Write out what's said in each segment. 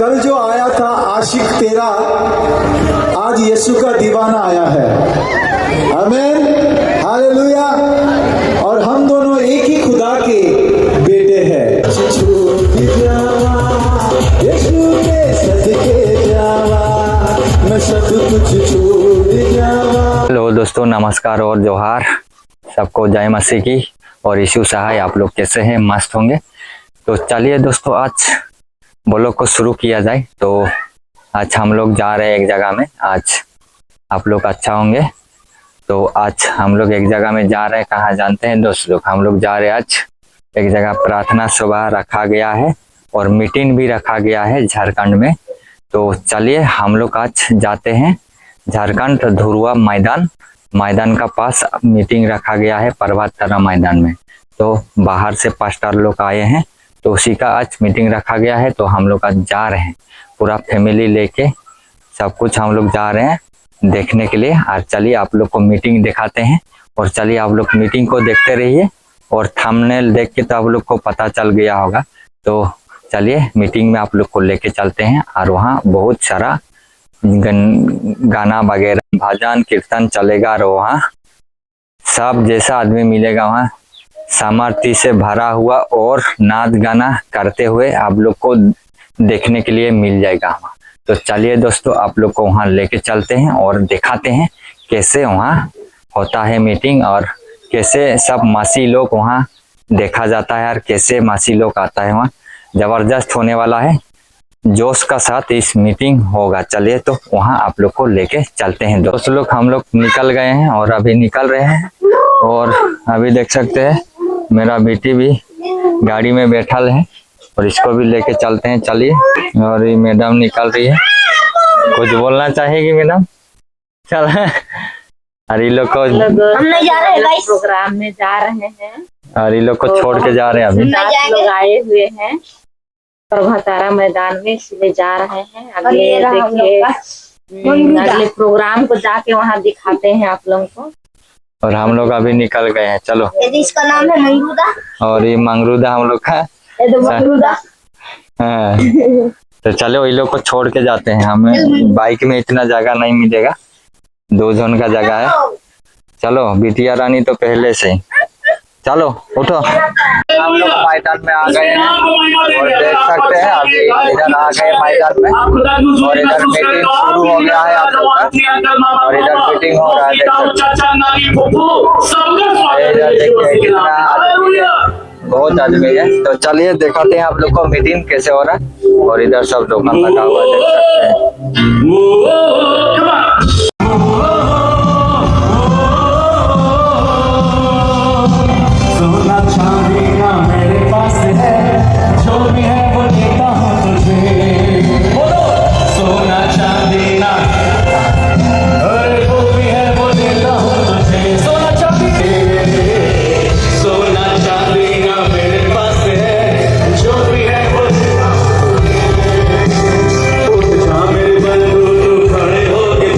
कल जो आया था आशिक तेरा, आज यीशु का दीवाना आया है। आमीन, हालेलुया। और हम दोनों एक ही खुदा के बेटे हैं। यीशु के सदके जावा, मैं सब कुछ छोड़ जावा। हेलो दोस्तों, नमस्कार और जोहार। सबको जय मसीह की और यीशु सहाय। आप लोग कैसे हैं? मस्त होंगे। तो चलिए दोस्तों, आज ब्लॉग को शुरू किया जाए। तो आज हम लोग जा रहे हैं एक जगह में। आज आप लोग अच्छा होंगे। तो आज हम लोग एक जगह में जा रहे हैं। कहाँ जानते हैं दोस्त लोग? हम लोग जा रहे हैं आज एक जगह। प्रार्थना सभा रखा गया है और मीटिंग भी रखा गया है झारखंड में। तो चलिए हम लोग आज जाते हैं झारखंड धुरुआ मैदान का पास मीटिंग रखा गया है, प्रभात तारा मैदान में। तो बाहर से पास्टर लोग आए हैं, तो उसी का आज मीटिंग रखा गया है। तो हम लोग आज जा रहे हैं, पूरा फैमिली लेके सब कुछ हम लोग जा रहे हैं देखने के लिए। और चलिए आप लोग को मीटिंग दिखाते हैं। और चलिए आप लोग मीटिंग को देखते रहिए। और थंबनेल देख के तो आप लोग को पता चल गया होगा। तो चलिए मीटिंग में आप लोग को लेके चलते हैं। और वहाँ बहुत सारा गाना वगैरह भजन कीर्तन चलेगा। और वहाँ सब जैसा आदमी मिलेगा, वहाँ सामर्थ्य से भरा हुआ और नाच गाना करते हुए आप लोग को देखने के लिए मिल जाएगा वहाँ। तो चलिए दोस्तों, आप लोग को वहाँ लेके चलते हैं और दिखाते हैं कैसे वहाँ होता है मीटिंग, और कैसे सब मसीह लोग वहाँ देखा जाता है, और कैसे मसीह लोग आता है वहाँ। जबरदस्त होने वाला है, जोश का साथ इस मीटिंग होगा। चलिए तो वहाँ आप लोग को लेके चलते हैं। दोस्त लोग हम लोग निकल गए हैं और अभी निकल रहे हैं। और अभी देख सकते हैं मेरा बेटी भी गाड़ी में बैठल है और इसको भी लेके चलते हैं। चलिए। और ये मैडम निकल रही है, कुछ बोलना चाहेगी मैडम? चल। अरे लोग को हम नहीं जा रहे हैं, प्रोग्राम में जा रहे हैं। और ये लोग को छोड़ के जा रहे हैं। अभी लोग आए हुए हैं प्रभात तारा मैदान में, इसलिए जा रहे हैं। अगले देखिए अगले प्रोग्राम को जाके वहाँ दिखाते हैं आप लोगों को। और हम लोग अभी निकल गए हैं। चलो। इसका नाम है मंगरूदा। और ये मंगरूदा हम लोग का। हाँ। तो चलो वही लोग को छोड़ के जाते हैं। हमें बाइक में इतना जगह नहीं मिलेगा, 2 जन का जगह है। चलो बिटिया रानी तो पहले से ही। चलो उठो। हम लोग मैदान में आ गए हैं और देख सकते हैं अभी इधर आ गए मैदान में। और इधर मीटिंग शुरू हो गया है आप लोग का। और इधर मीटिंग हो रहा है, देख सकते हैं। इधर देखिए कितना आदमी है, बहुत आदमी है। तो चलिए दिखाते हैं आप लोग को मीटिंग कैसे हो रहा है। और इधर सब दुकान लगा हुआ है, देख सकते हैं। खड़े हो के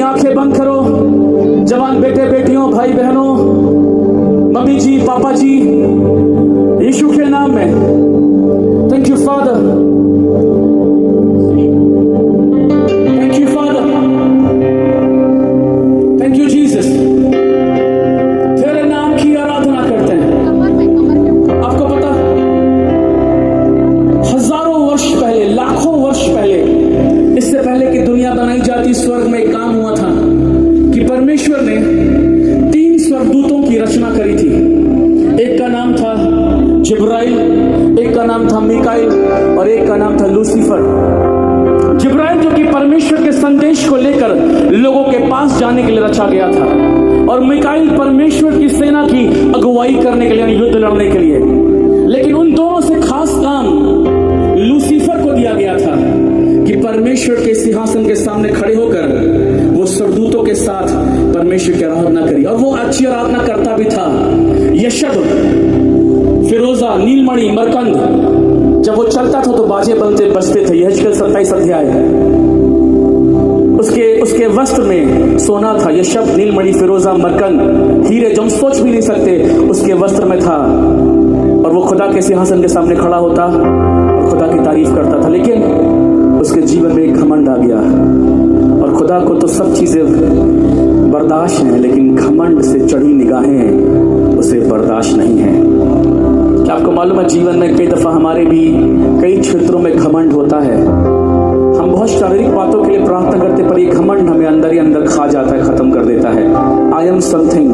आंखें बंद करो। जवान बेटे बेटियों, भाई बहनों, मम्मी जी, पापा जी, यीशु के नाम में thank you father, thank you father, thank you Jesus. तेरे नाम की आराधना करते हैं। आपको पता, हजारों वर्ष पहले, लाखों वर्ष पहले, इससे पहले कि दुनिया बनाई जाती, स्वर्ग में एक काम हुआ था कि परमेश्वर ने 3 स्वर्गदूतों की रचना करी थी। एक का नाम था जिब्राइल, एक का नाम था मीकाइल और एक का नाम था लूसीफर। जिब्राइल जो कि परमेश्वर के संदेश को लेकर लोगों के पास जाने के लिए रचा गया था, और मीकाइल परमेश्वर की सेना की अगुवाई करने के लिए, युद्ध लड़ने के लिए। लेकिन उन दोनों से खास काम लूसीफर को दिया गया था कि परमेश्वर के सिंहासन के सामने खड़े होकर वो स्वर्गदूतों के साथ परमेश्वर की आराधना करी, और वो अच्छी आराधना करता भी था। यशब, फिरोजा, नीलमणि, मरकंद, जब वो चलता था तो बाजे बजते थे। यहेजकेल 27 अध्याय, उसके वस्त्र में सोना था। यशब, नीलमणि, फिरोजा, मरकंद, हीरे जो हम सोच भी नहीं सकते उसके वस्त्र में था। और वो खुदा के सिंहासन के सामने खड़ा होता और खुदा की तारीफ करता था। लेकिन उसके जीवन में एक घमंड आ गया, और खुदा को तो सब चीजें बर्दाश्त हैं, लेकिन घमंड से चढ़ी निगाहें उसे बर्दाश्त नहीं है। क्या आपको मालूम है, जीवन में कई दफा हमारे भी कई क्षेत्रों में घमंड होता है। हम बहुत शारीरिक बातों के लिए प्रार्थना करते, पर ये घमंड हमें अंदर ही अंदर खा जाता है, खत्म कर देता है। आई एम समथिंग,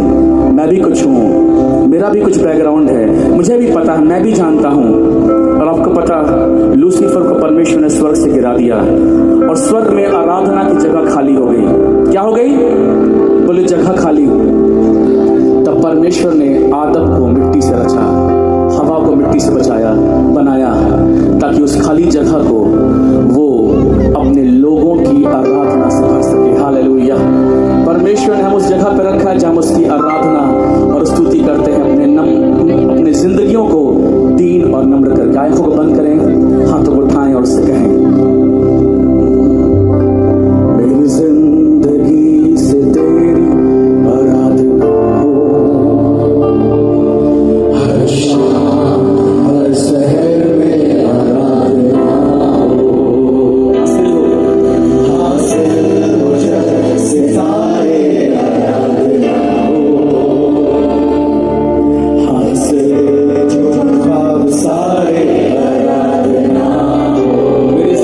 मैं भी कुछ हूँ, मेरा भी कुछ बैकग्राउंड है, मुझे भी पता है, मैं भी जानता हूँ। और आपको पता, लूसीफर को परमेश्वर ने स्वर्ग से गिरा दिया, और स्वर्ग में आराधना की जगह खाली हो गई। क्या हो गई? बोले जगह खाली। तब परमेश्वर ने आदम को मिट्टी से रचा, हवा को मिट्टी से बनाया, ताकि उस खाली जगह को वो अपने लोगों की आराधना से भर सके। हालेलुया। परमेश्वर ने हम उस जगह पर रखा है जहाँ हम उसकी आराधना और स्तुति करते हैं, अपने जिंदगियों को दीन और नम्र करके। आंखों को बंद करें, हाथों को उठाएं और उससे कहें, मेरी जिंदगी से तेरी आराधना हो, हर शाम हर शहर में आराधना हो, हासिल हो जग से सारे आराधना हो, हासिल जो ख्वाब सारे आराधना हो। मेरी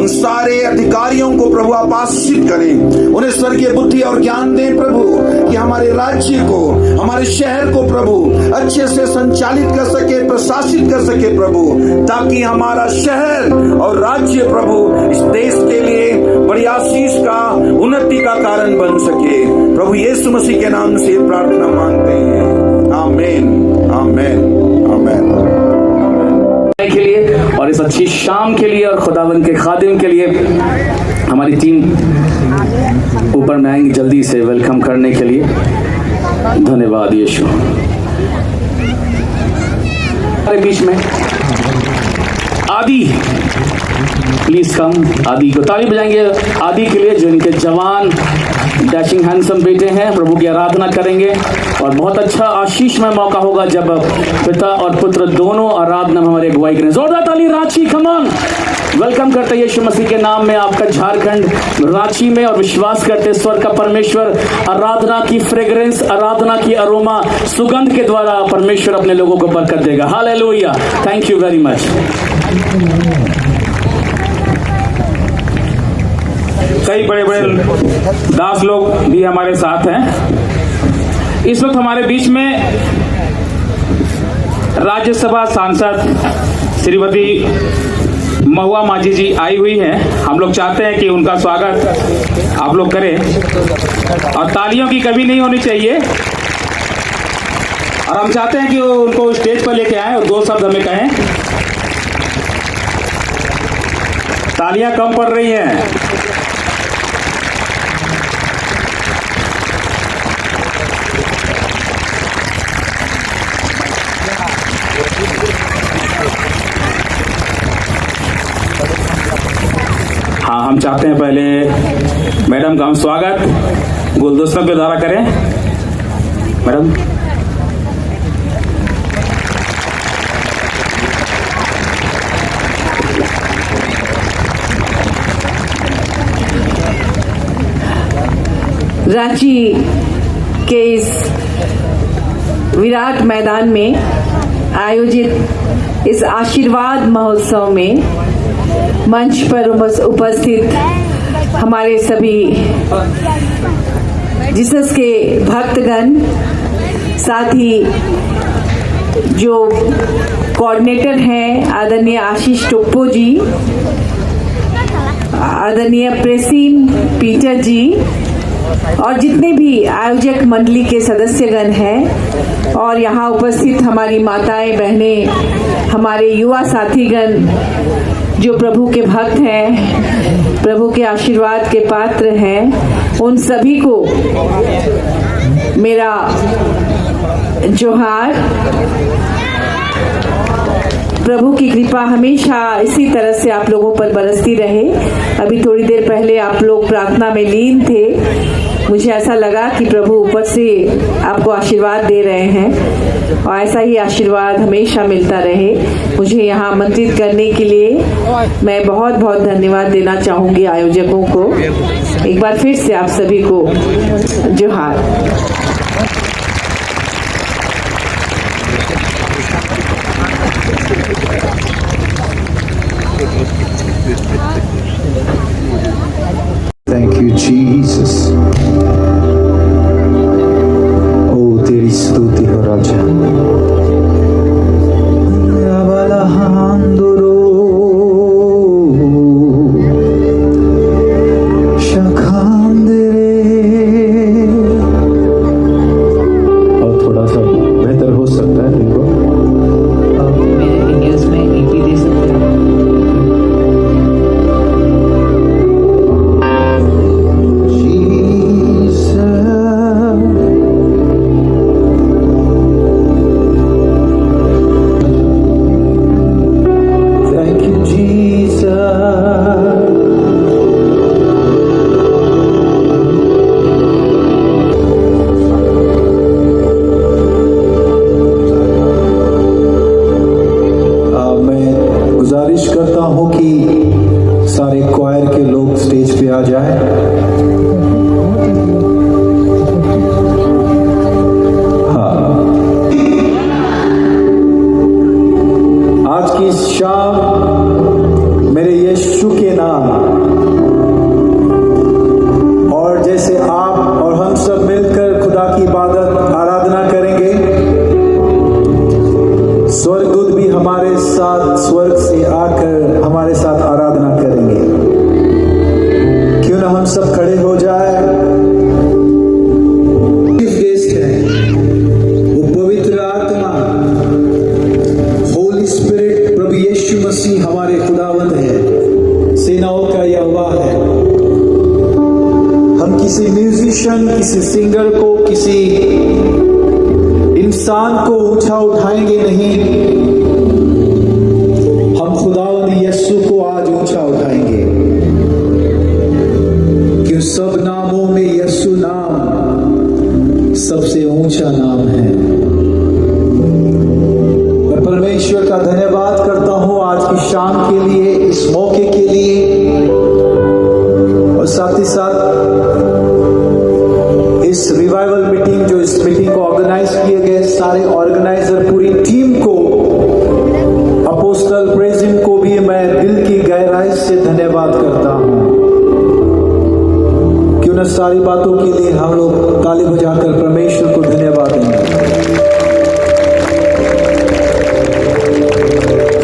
उन सारे अधिकारियों को प्रभु आप आशीषित करें, उन्हें स्वर्गीय बुद्धि और ज्ञान दें प्रभु, कि हमारे राज्य को, हमारे शहर को प्रभु अच्छे से संचालित कर सके, प्रशासित कर सके प्रभु, ताकि हमारा शहर और राज्य प्रभु इस देश के लिए बड़ी आशीष का, उन्नति का कारण बन सके। प्रभु यीशु मसीह के नाम से प्रार्थना मांगते हैं, आमीन आमीन आमीन। के लिए और इस अच्छी शाम के लिए और खुदावंद के खादिम के लिए हमारी टीम ऊपर में आएंगे जल्दी से वेलकम करने के लिए। धन्यवाद यीशु। हमारे बीच में आदि, प्लीज कम। आदि को ताली बजाएंगे आदि के लिए, जो इनके जवान डैशिंग हैंडसम बेटे हैं, प्रभु की आराधना करेंगे। और बहुत अच्छा आशीषमय मौका होगा जब पिता और पुत्र दोनों आराधना में हमारी अगुवाई करें। जोरदार ताली रांची, कम ऑन। वेलकम करते हैं यीशु मसीह के नाम में आपका झारखंड रांची में, और विश्वास करते स्वर का परमेश्वर आराधना की फ्रेग्रेंस, आराधना की अरोमा, सुगंध के द्वारा परमेश्वर अपने लोगों को बरकत देगा। Hallelujah, thank you very much. कई बड़े बड़े दास लोग भी हमारे साथ हैं। इस वक्त हमारे बीच में राज्यसभा सांसद श्रीमती महुआ माझी जी आई हुई हैं। हम लोग चाहते हैं कि उनका स्वागत आप लोग करें, और तालियों की कमी नहीं होनी चाहिए। और हम चाहते हैं कि उनको स्टेज पर लेके आए और 2 शब्द हमें कहें। तालियां कम पड़ रही हैं। हाँ, हम चाहते हैं पहले मैडम का हम स्वागत गुलदस्तों के द्वारा करें। मैडम, रांची के इस विराट मैदान में आयोजित इस आशीर्वाद महोत्सव में मंच पर उपस्थित हमारे सभी जीसस के भक्तगण, साथ ही जो कोऑर्डिनेटर हैं आदरणीय आशीष टोप्पो जी, आदरणीय प्रेसीन पीटर जी, और जितने भी आयोजक मंडली के सदस्यगण हैं, और यहाँ उपस्थित हमारी माताएं, बहनें, हमारे युवा साथीगण जो प्रभु के भक्त हैं, प्रभु के आशीर्वाद के पात्र हैं, उन सभी को मेरा जोहार। प्रभु की कृपा हमेशा इसी तरह से आप लोगों पर बरसती रहे। अभी थोड़ी देर पहले आप लोग प्रार्थना में लीन थे, मुझे ऐसा लगा कि प्रभु ऊपर से आपको आशीर्वाद दे रहे हैं, और ऐसा ही आशीर्वाद हमेशा मिलता रहे। मुझे यहाँ आमंत्रित करने के लिए मैं बहुत बहुत धन्यवाद देना चाहूँगी आयोजकों को। एक बार फिर से आप सभी को जोहार। Thank you, Jesus. Oh, तेरी स्तुति हो राजा। और थोड़ा सा बेहतर हो सकता है, देखो। इंग्लिश में EP दे सकते हैं। गुजारिश करता हूं कि सारे क्वायर के लोग स्टेज पे आ जाएं। हाँ, आज की शाम मेरे यीशु के नाम किसी म्यूजिशियन, किसी सिंगर को, किसी इंसान को ऊंचा उठाएंगे नहीं, हम खुदावंद यीशु को आज ऊंचा उठाएंगे। कि सब नामों में यीशु नाम सबसे ऊंचा नाम है। मैं परमेश्वर का धन्यवाद करता हूं आज की शाम के लिए, इस मौके के लिए, और साथ ही साथ इस रिवाइवल मीटिंग, जो इस मीटिंग को ऑर्गेनाइज किए गए सारे ऑर्गेनाइजर, पूरी टीम को, अपोस्टल प्रेजिम को भी मैं दिल की गहराई से धन्यवाद करता हूं। क्यों न सारी बातों के लिए हम लोग ताली बजाकर परमेश्वर को धन्यवाद देंगे।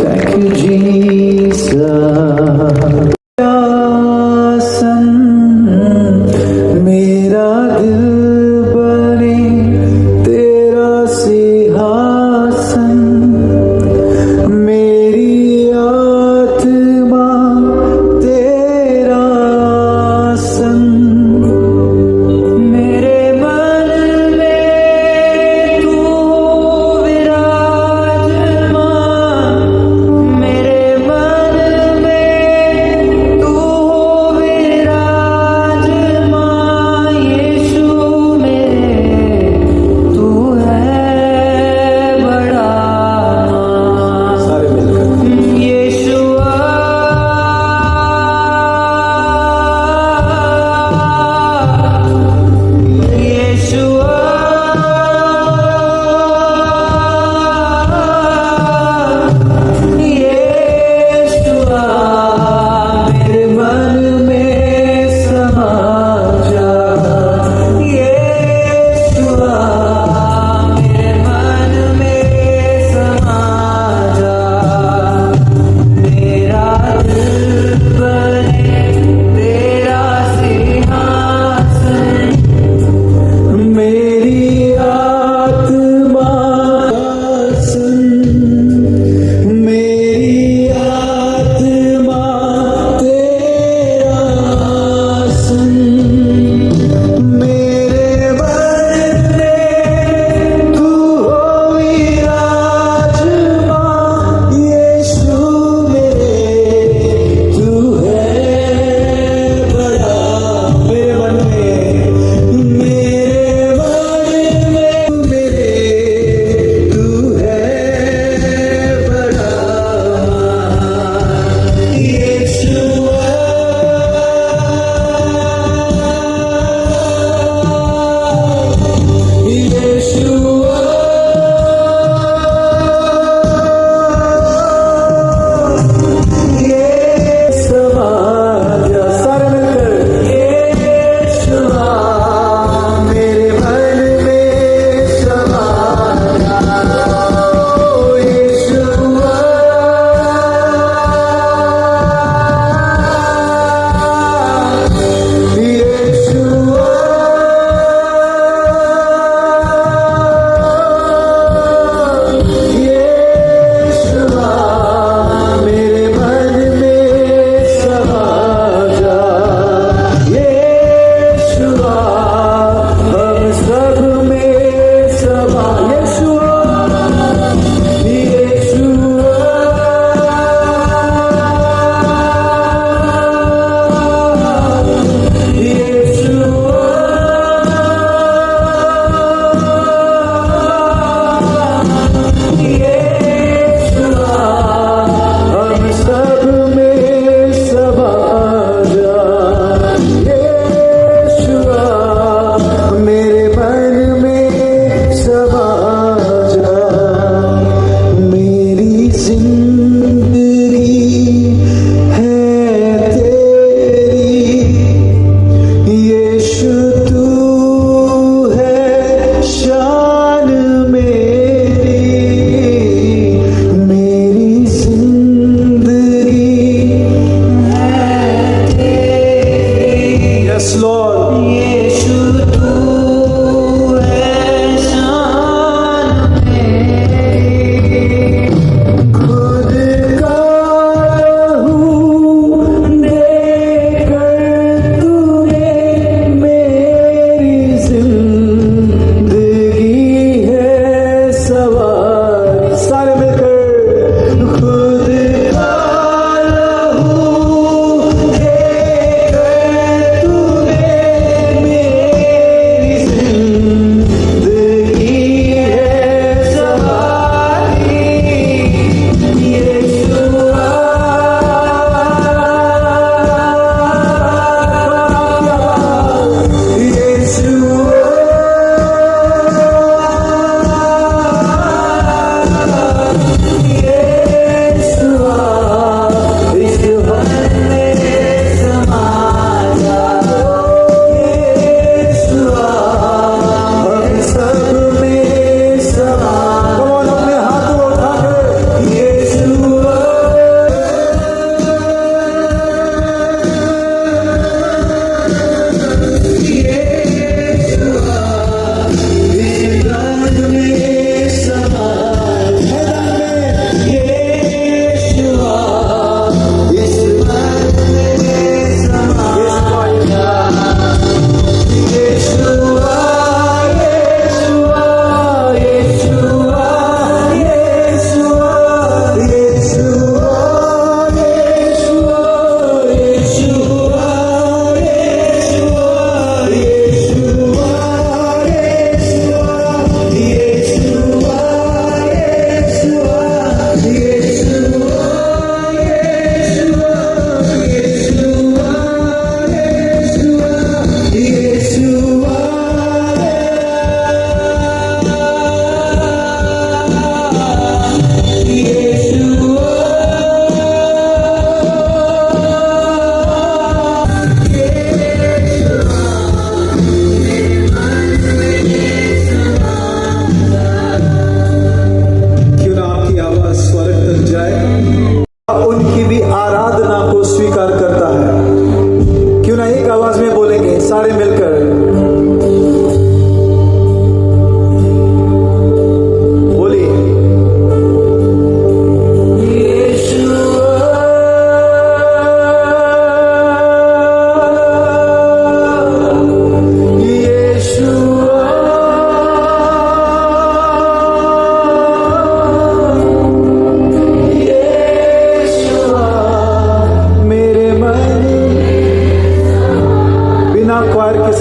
Thank you Jesus. मेरा दिल बने तेरा सिंहासन, मेरी आत्मा तेरा आसन, मेरे मन में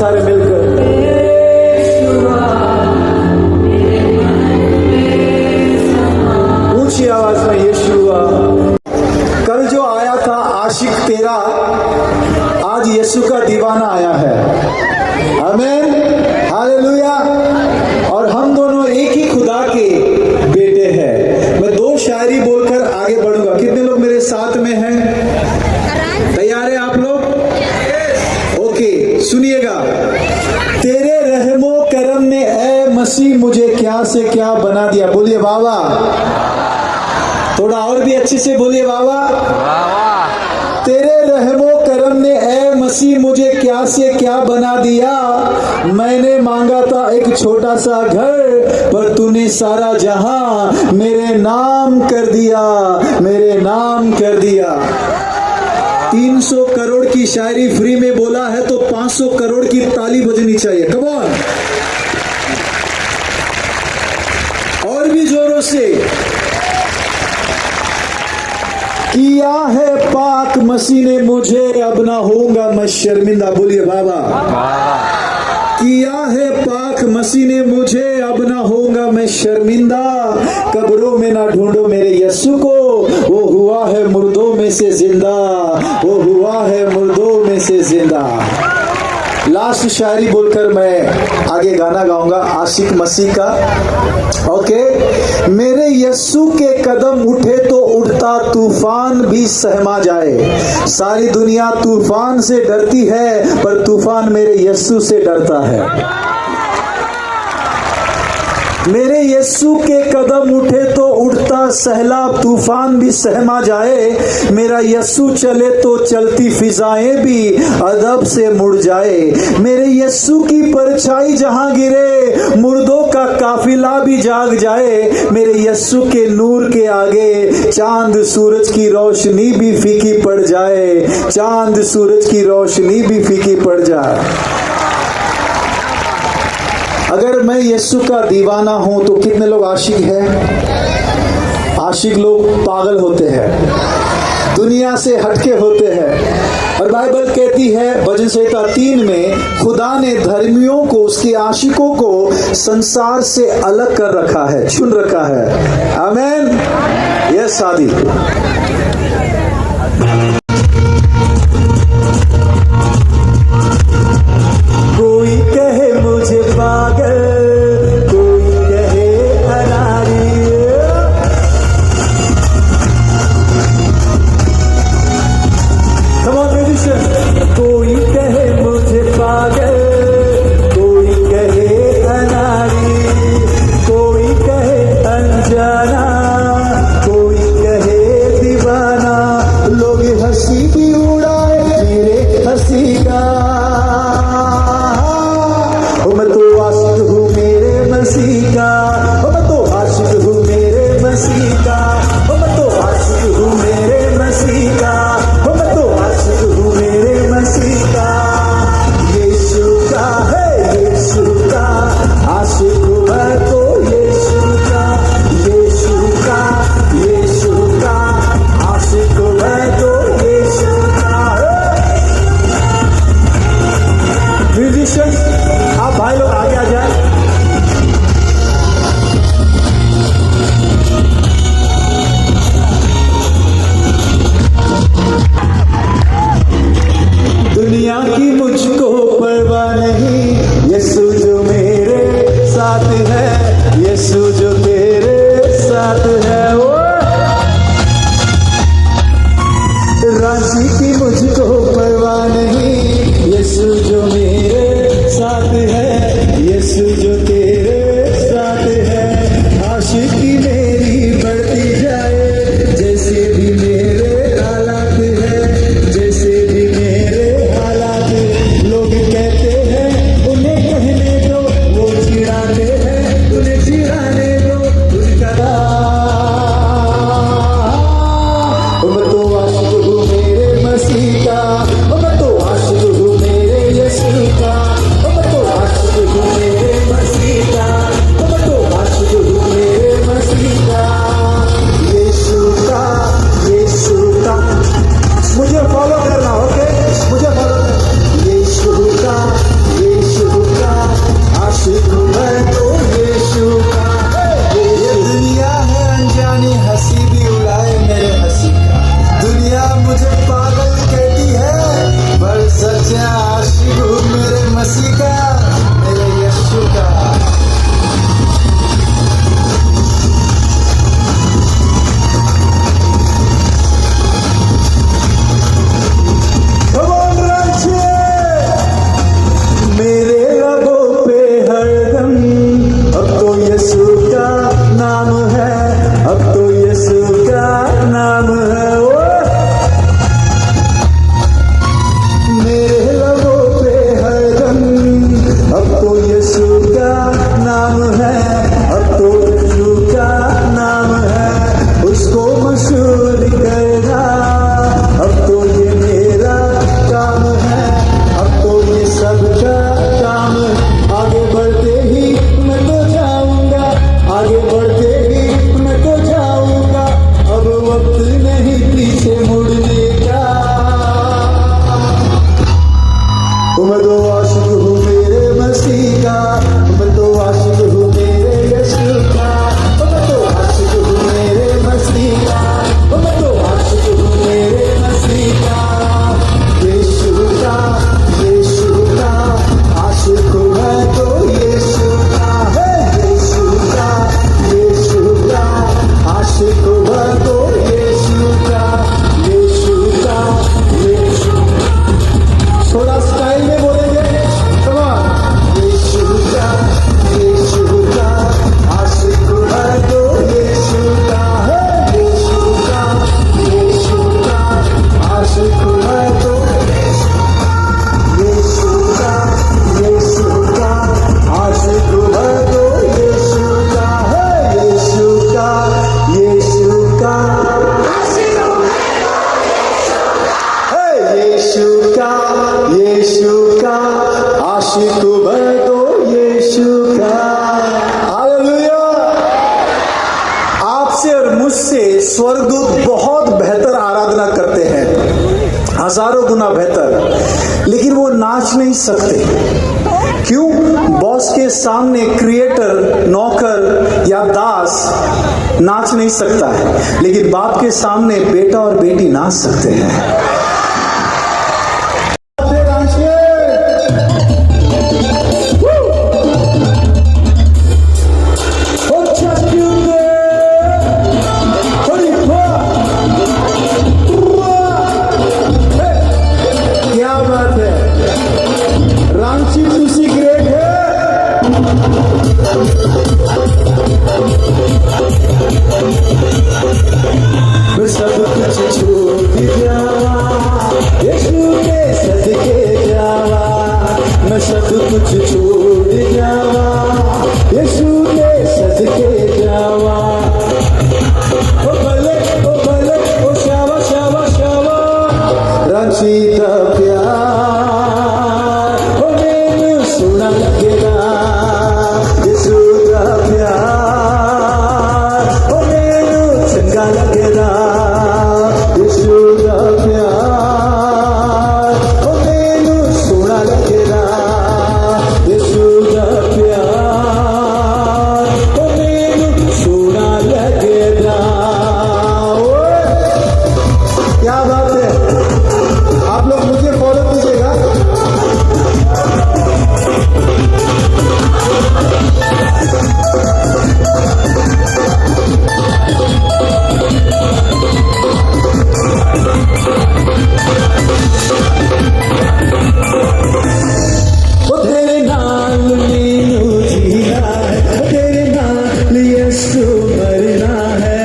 सारे मिलकर। ऊंची आवाज में यीशुआ। कल जो आया था आशिक तेरा, आज यीशु का दीवाना आया है। आमीन, हालेलुया। और हम दोनों एक ही खुदा के बेटे हैं। मैं 2 शायरी बोलकर आगे बढ़ूंगा। कितने लोग मेरे साथ में हैं? तैयार है आप लोग? ओके, सुनिएगा। तेरे रहमो करम ने ए मसीह मुझे क्या से क्या बना दिया। बोलिए बाबा। थोड़ा और भी अच्छे से बोलिए बाबा। तेरे रहमो करम ने ए मसीह मुझे क्या से क्या बना दिया। मैंने मांगा था एक छोटा सा घर, पर तूने सारा जहां मेरे नाम कर दिया, मेरे नाम कर दिया। 300 करोड़ की शायरी फ्री में बोला है तो 500 करोड़ की ताली बजनी चाहिए। कम ऑन, और भी जोरों से। किया है पाक मसीह ने मुझे, अब ना होऊंगा मैं शर्मिंदा। बोलिए बाबा। किया है पाक मसीह ने मुझे, अब ना होऊंगा मैं शर्मिंदा। कब्रों में ना ढूंढो मेरे यीशु को, वो हुआ है मुर्दों में से जिंदा, वो हुआ है मुर्दों में से जिंदा। लास्ट शायरी बोलकर मैं आगे गाना गाऊंगा आशिक मसीह का। ओके। मेरे यीशु के कदम उठे तो उठता तूफान भी सहमा जाए। सारी दुनिया तूफान से डरती है, पर तूफान मेरे यीशु से डरता है। मेरे यीशु के कदम उठे तो उठता सैलाब तूफान भी सहमा जाए। मेरा यीशु चले तो चलती फिजाएं भी अदब से मुड़ जाए। मेरे यीशु की परछाई जहां गिरे, मुर्दों का काफिला भी जाग जाए। मेरे यीशु के नूर के आगे चांद सूरज की रोशनी भी फीकी पड़ जाए, चांद सूरज की रोशनी भी फीकी पड़ जाए। अगर मैं यीशु का दीवाना हूं तो कितने लोग आशिक हैं? आशिक लोग पागल होते हैं, दुनिया से हटके होते हैं। और बाइबल कहती है भजन संहिता 3 में, खुदा ने धर्मियों को, उसके आशिकों को संसार से अलग कर रखा है, चुन रखा है। आमीन। यह शादी कोई कहे मुझे पागल, कोई कहे अनारी। Come on, musicians. कोई कहे मुझे पागल, कोई कहे अनारी, कोई कहे अनजाना, कोई कहे दीवाना। लोग हंसी भी उड़ाए मेरे हंसी का। मैं तो आशिक हूँ मेरे मसीह का, मैं तो आशिक हूँ मेरे मसीह का, मैं तो आशिक हूँ मेरे मसीह का, मैं तो आशिक हूँ मेरे मसीह का। यीशु का है, यीशु का आशिक हूँ मैं तो यीशु का, यीशु का, यीशु का आशिक हूँ मैं तो यीशु का। म्यूजिशियंस, आप भाई लोग आगे आ जाए। दुनिया की मुझको परवाह नहीं, यीशु जो मेरे साथ है, यीशु जो तेरे साथ है। वो राशि की मुझको परवाह नहीं, यीशु जो मेरे साथ है, यीशु जो तेरे साथ है। आशिकी मेरी बढ़ती जाए, जैसे भी मेरे हालात है, जैसे भी मेरे हालात सच्चा आशिक हूँ मेरे मसीह का, मेरे यीशु का। मेरे लबों पे हरदम अब तो यीशु का नाम है, अब तो यीशु का नाम है। मेरे लबों पे हरदम अब तो यीशु का नाम है, अब तो यीशु का नाम है। उसको मशहूर करना अब तो ये मेरा काम है, अब तो ये सबका काम। आगे बढ़ते ही मैं तो जाऊंगा, आगे बढ़ते ही मैं तो जाऊंगा। अब वक्त नहीं पीछे मुड़ने का। मैं तो आशिक हूँ मेरे मसीह का, मैं तो आशिक हूँ मेरे यीशु का। मैं तो आशिक हूँ मेरे मसीह का, मैं तो आशिक हूँ मेरे मसीह का। यीशु का, यीशु का आशिक हूँ मैं तो यीशु का है। यीशु का, यीशु का आशिक हूँ मैं तो यीशु का, यीशु का, यीशु। थोड़ा स्टाइल में बोलेंगे, कमान। यीशु का, यीशु का आशिक हूँ मैं तो यीशु का है। यीशु का, यीशु का आशिक हूँ मैं तो यीशु का, यीशु का आशिक हूँ मैं तो यीशु का है। यीशु का, यीशु का यीशु का, यीशु का आशिक मैं तो यीशु का। हालेलुया। आपसे और मुझसे स्वर्गदूत बहुत बेहतर आराधना करते हैं, हजारों गुना बेहतर, लेकिन वो नाच नहीं सकते। क्यों? बॉस के सामने क्रिएटर, नौकर या दास नाच नहीं सकता है, लेकिन बाप के सामने बेटा और बेटी नाच सकते हैं। क्या बात है, रांची तुसी ग्रेट है। मैं सब कुछ छोड़ जावा, यीशु के सदके जावा। मैं सब कुछ छोड़ जावा, यीशु के सदके जावा। ओ भले, ओ भले, ओ शावा, शावा, शावा। रांची का प्यार ओ मैंने सुना लगेगा, यीशु का प्यार ओ मैंने चंगा लगेगा। यीशु का प्यार ओ मैंने सुना लगेगा, यीशु का प्यार ओ मैंने सुना लगेगा। क्या बात है, आप लोग मुझे फॉलो कीजिएगा। वो तेरे नाल मीनू जीना है, तेरे नाल यीशु मरना है।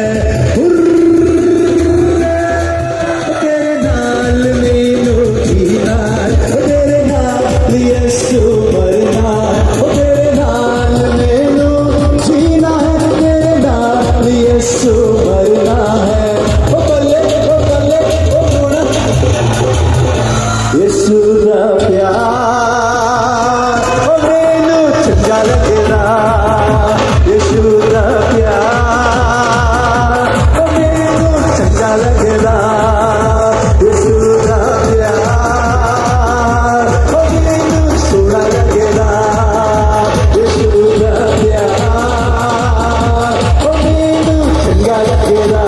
तेरे नाल मीनू जीना है, तेरे नाल यीशु मरना है। तेरे नाल मीनू जीना है, तेरे नाल यीशु मरना है। ओ बल्ले, ओ बल्ले, ओ गुणा यीशु का प्यार ओ मैनू चंगा लगेगा। यीशु का प्यार ओ मैनू चंगा लगेगा। यीशु का प्यार ओ मैनू सोना लगेगा। यीशु का प्यार ओ मैनू चंगा लगेगा।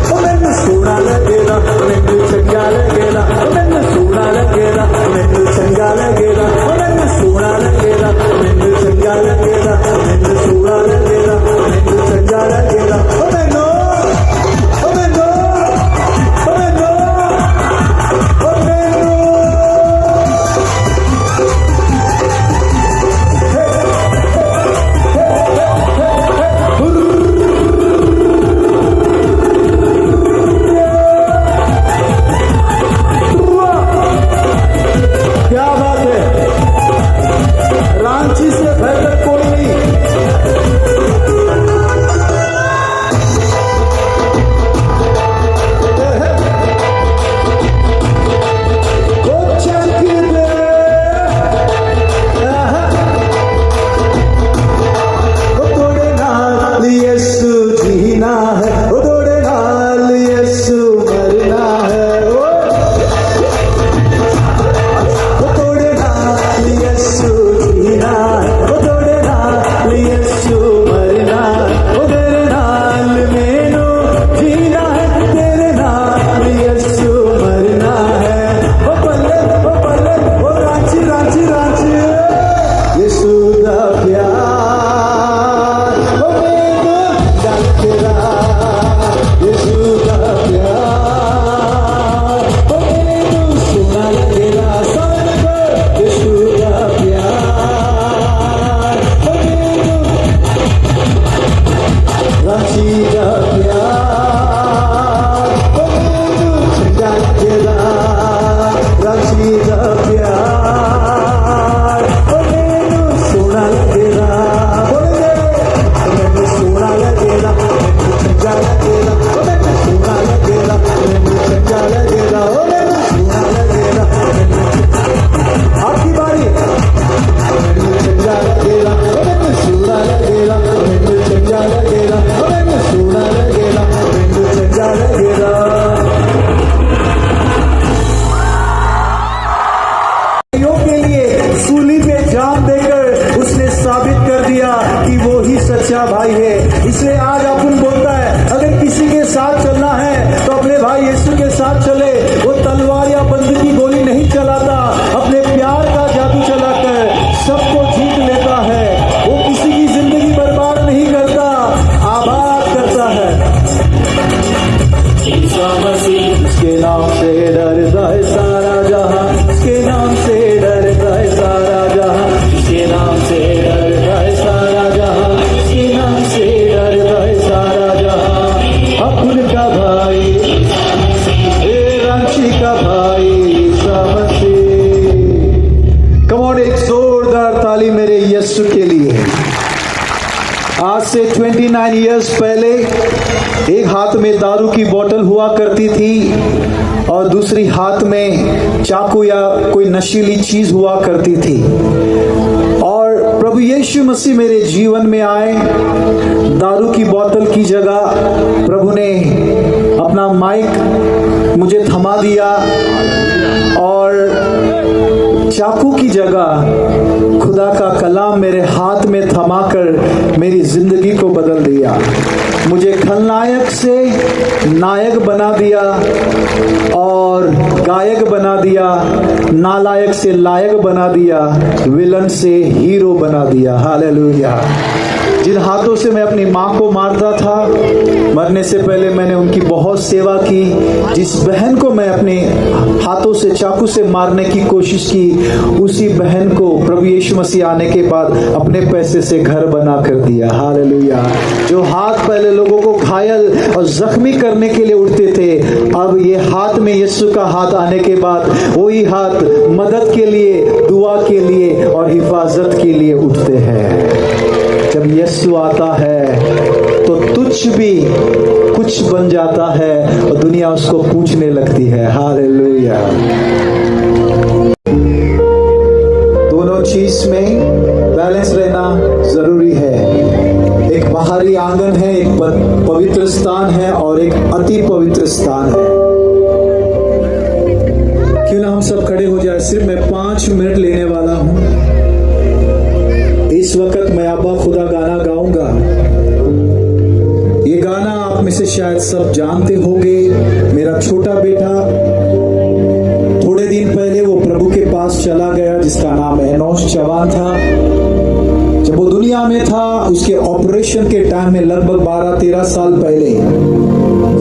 ओ मैनू सोना लगेगा, मैनू चंगा लगेगा, मैनू सोना लगेगा। तेरा प्यार ओ मैनू सोना लगेगा बोले मैनू सोना लगेगा मैनू चंगा लगेगा ओ मैनू सोना लगेगा मैनू चंगा लगेगा ओ मैनू सोना लगेगा आपकी बारी मैनू चंगा लगेगा ओ मैनू सोना लगेगा मैनू चंगा लगेगा ओ मैनू सोना लगेगा मैनू चंगा लगेगा के लिए सूली पे जान देकर उसने साबित कर दिया कि वो ही सच्चा भाई है। इसलिए आज अपन बोलता है अगर किसी के साथ चलना है तो अपने भाई यीशु के साथ चले। वो तलवार या बंदूक की गोली नहीं चलाता, अपने प्यार का जादू चलाकर सबको जीत लेता है। वो किसी की जिंदगी बर्बाद नहीं करता, आबाद करता है। उसके नाम से डरता है सारा जहां, उसके नाम से डरता है सारा जहां, उसके नाम से डरता है सारा जहां, उसके नाम से डरता है सारा जहां। अपुन का भाई ए रांची का भाई समझे। कम ऑन, एक जोरदार ताली मेरे यीशु के लिए। आज से 29 इयर्स पहले एक हाथ में दारू की बोतल हुआ करती थी और दूसरी हाथ में चाकू या कोई नशीली चीज हुआ करती थी। और प्रभु यीशु मसीह मेरे जीवन में आए। दारू की बोतल की जगह प्रभु ने अपना माइक मुझे थमा दिया और चाकू की जगह खुदा का कलाम मेरे हाथ में थमाकर मेरी जिंदगी को बदल दिया। मुझे खलनायक से नायक बना दिया और गायक बना दिया, नालायक से लायक बना दिया, विलन से हीरो बना दिया। हालेलुया। जिन हाथों से मैं अपनी माँ को मारता था, मरने से पहले मैंने उनकी बहुत सेवा की। जिस बहन को मैं अपने हाथों से चाकू से मारने की कोशिश की, उसी बहन को प्रभु यीशु मसीह आने के बाद अपने पैसे से घर बना कर दिया। हालेलुया। जो हाथ पहले लोगों को घायल और जख्मी करने के लिए उठते थे, अब ये हाथ में यीशु का हाथ आने के बाद वही हाथ मदद के लिए, दुआ के लिए और हिफाजत के लिए उठते हैं। जब यीशु आता है तो तुच्छ भी कुछ बन जाता है और दुनिया उसको पूछने लगती है। हालेलुया। दोनों चीज में बैलेंस रहना जरूरी है। एक बाहरी आंगन है, एक पवित्र स्थान है और एक अति पवित्र स्थान है। क्यों ना हम सब खड़े हो जाए। सिर्फ मैं 5 मिनट लेने वाला हूं। इस वक्त मैं अब्बा खुदा गाना गाऊंगा। ये गाना आप में से शायद सब जानते होंगे। मेरा छोटा बेटा थोड़े दिन पहले वो प्रभु के पास चला गया, जिसका नाम एनोश चौहान था। जब वो दुनिया में था, उसके ऑपरेशन के टाइम में लगभग 12-13 साल पहले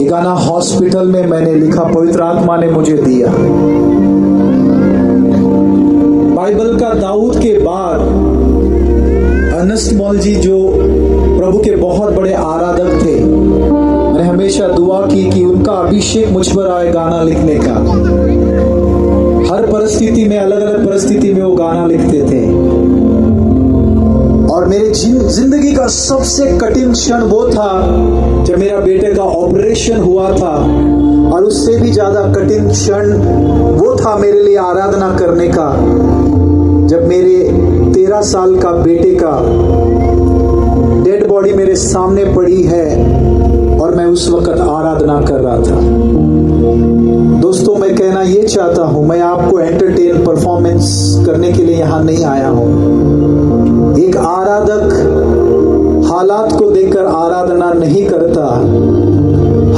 ये गाना हॉस्पिटल में मैंने लिखा, पवित्र आत्मा ने मुझे दिया। बाइबल का दाऊद के बाद अर्नेस्ट मॉल जी जो प्रभु के बहुत बड़े आराधक थे, मैंने हमेशा दुआ की कि उनका अभिषेक मुझ पर आए गाना लिखने का। हर परिस्थिति में, अलग अलग परिस्थिति में वो गाना लिखते थे। और मेरे जिंदगी का सबसे कठिन क्षण वो था जब मेरा बेटे का ऑपरेशन हुआ था, और उससे भी ज्यादा कठिन क्षण वो था मेरे लिए आराधना करने का, जब मेरे 13 साल का बेटे का डेड बॉडी मेरे सामने पड़ी है और मैं उस वक्त आराधना कर रहा था। दोस्तों, मैं कहना ये चाहता हूं, मैं आपको एंटरटेन परफॉर्मेंस करने के लिए यहां नहीं आया हूं। एक आराधक हालात को देखकर आराधना नहीं करता,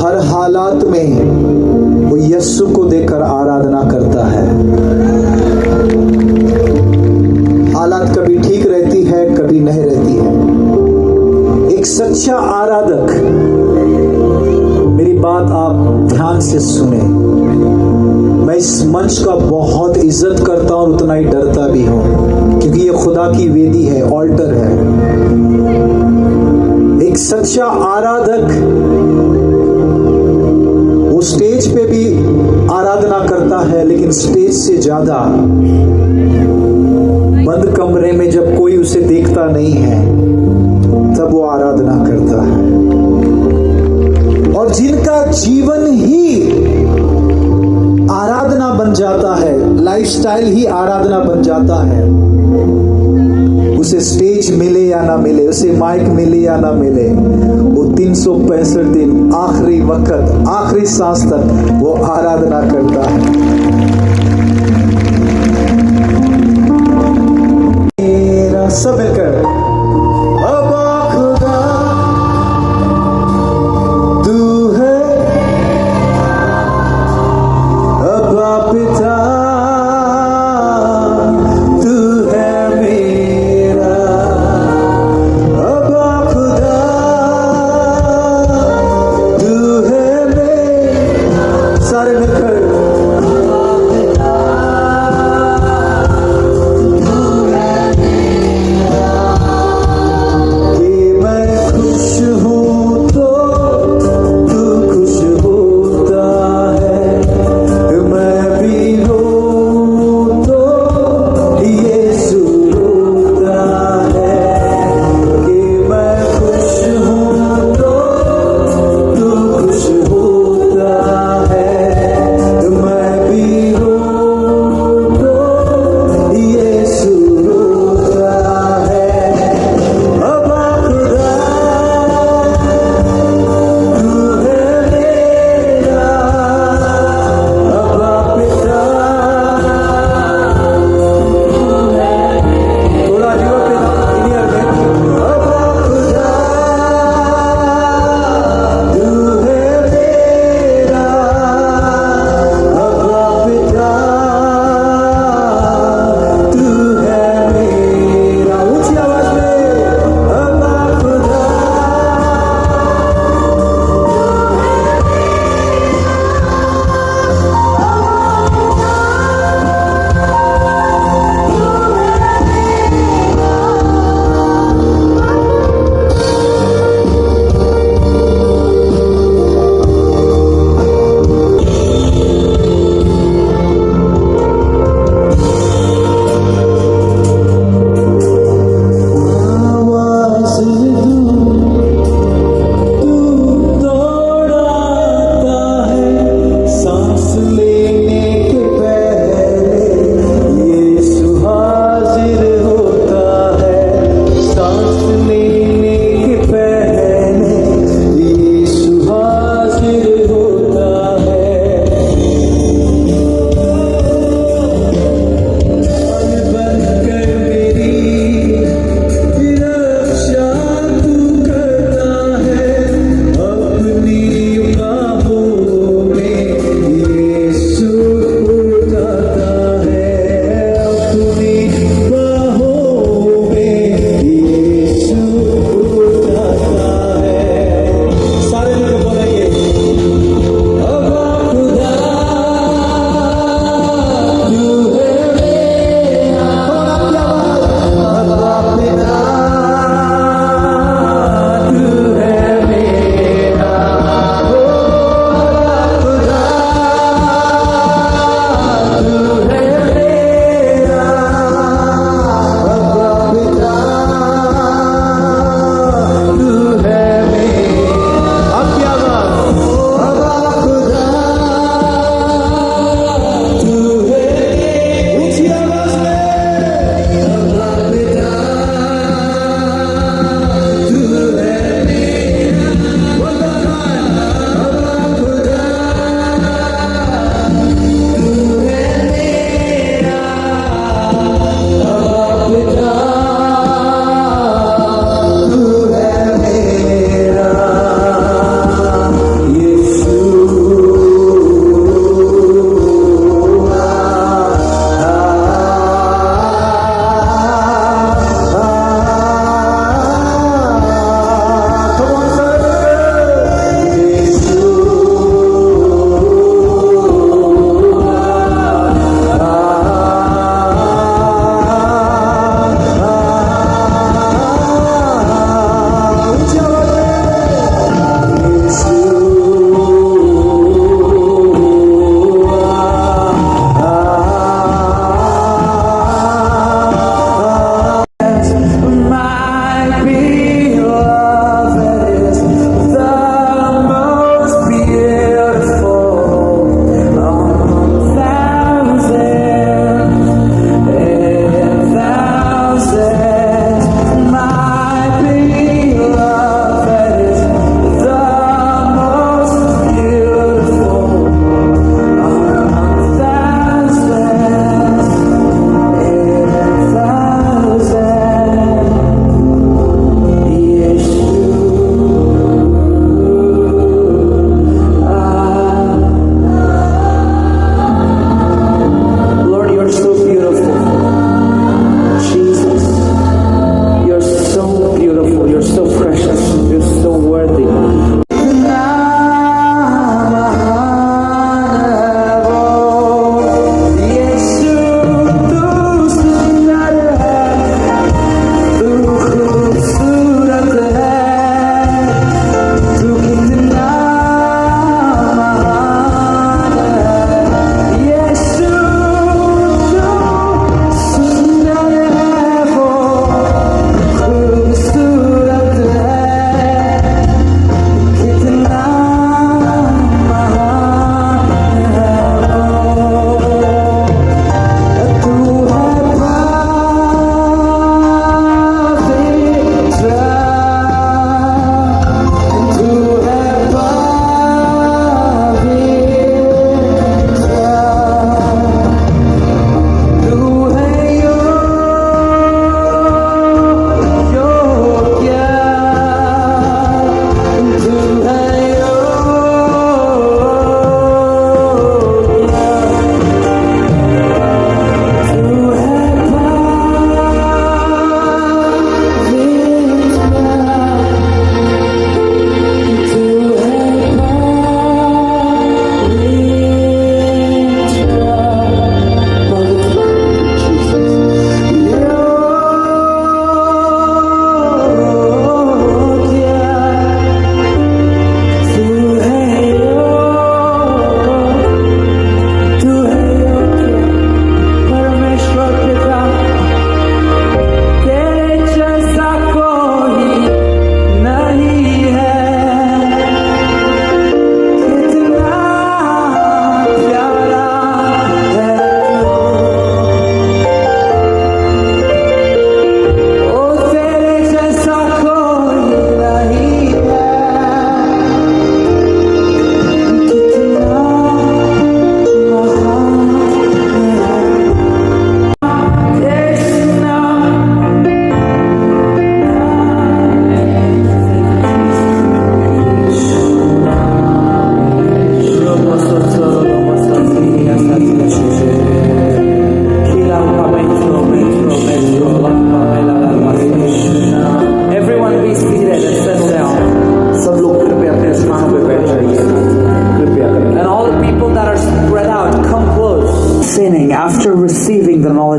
हर हालात में वो यीशु को देखकर आराधना करता है। हालात कभी ठीक रहती है, कभी नहीं रहती है। एक सच्चा आराधक, मेरी बात आप ध्यान से सुने। मैं इस मंच का बहुत इज्जत करता हूं, उतना ही डरता भी हूं, क्योंकि ये खुदा की वेदी है, ऑल्टर है। एक सच्चा आराधक वो स्टेज पे भी आराधना करता है, लेकिन स्टेज से ज्यादा बंद कमरे में जब कोई उसे देखता नहीं है तब वो आराधना करता है। और जिनका जीवन ही आराधना बन जाता है, लाइफस्टाइल ही आराधना बन जाता है, उसे स्टेज मिले या ना मिले, उसे माइक मिले या ना मिले, वो 365 दिन आखिरी वक्त, आखिरी सांस तक वो आराधना करता है। मेरा सब मिलकर अब्बा खुदा तू है, अब्बा पिता तू है मेरा, अब्बा खुदा तू है मेरा। सारे मिलकर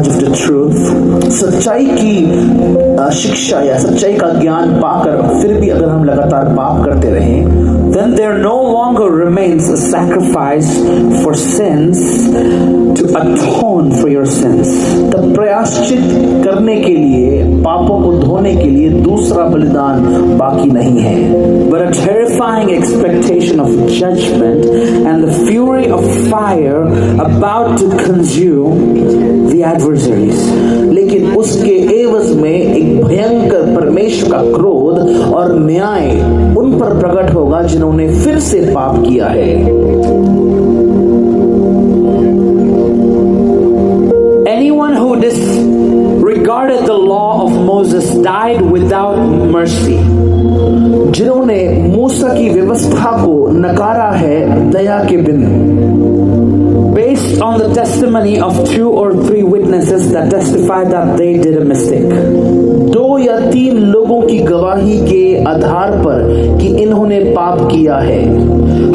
knowledge of the truth, सच्चाई की शिक्षा या सच्चाई का ज्ञान पाकर फिर भी अगर हम लगातार पाप करते रहें, then there no longer remains a sacrifice for sins to atone for your sins. तब प्रायश्चित करने के लिए, पापों को धोने के लिए दूसरा बलिदान बाकी नहीं है, but a terrifying expectation of judgment and the fury of fire about to consume the adversaries. लेकिन उसके एवज में एक भयंकर परमेश्वर का क्रोध और न्याय उन पर प्रकट होगा जिन्होंने फिर से पाप किया है। Anyone who disregarded the law of Moses died without mercy. जिन्होंने मूसा की व्यवस्था को नकारा है दया के बिन, based on the testimony of 2 or 3 witnesses that testified that they did a mistake. 2 या 3 लोगों की गवाही के आधार पर कि इन्होंने पाप किया है।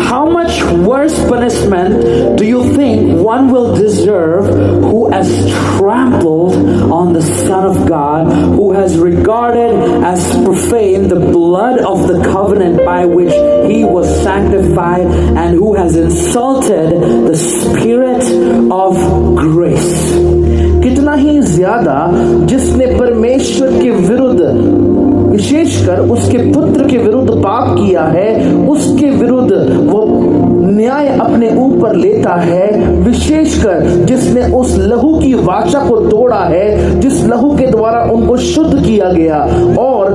How much worse punishment do you think one will deserve who has trampled on the Son of God, who has regarded as profane the blood of the covenant by which he was sanctified, and who has insulted the Spirit of grace? कितना ही ज्यादा जिसने परमेश्वर के विरुद्ध, विशेषकर उसके पुत्र के विरुद्ध पाप किया है, उसके विरुद्ध वो न्याय अपने ऊपर लेता है, विशेषकर जिसने उस लहू की वाचा को तोड़ा है, जिस लहू के द्वारा उनको शुद्ध किया गया, और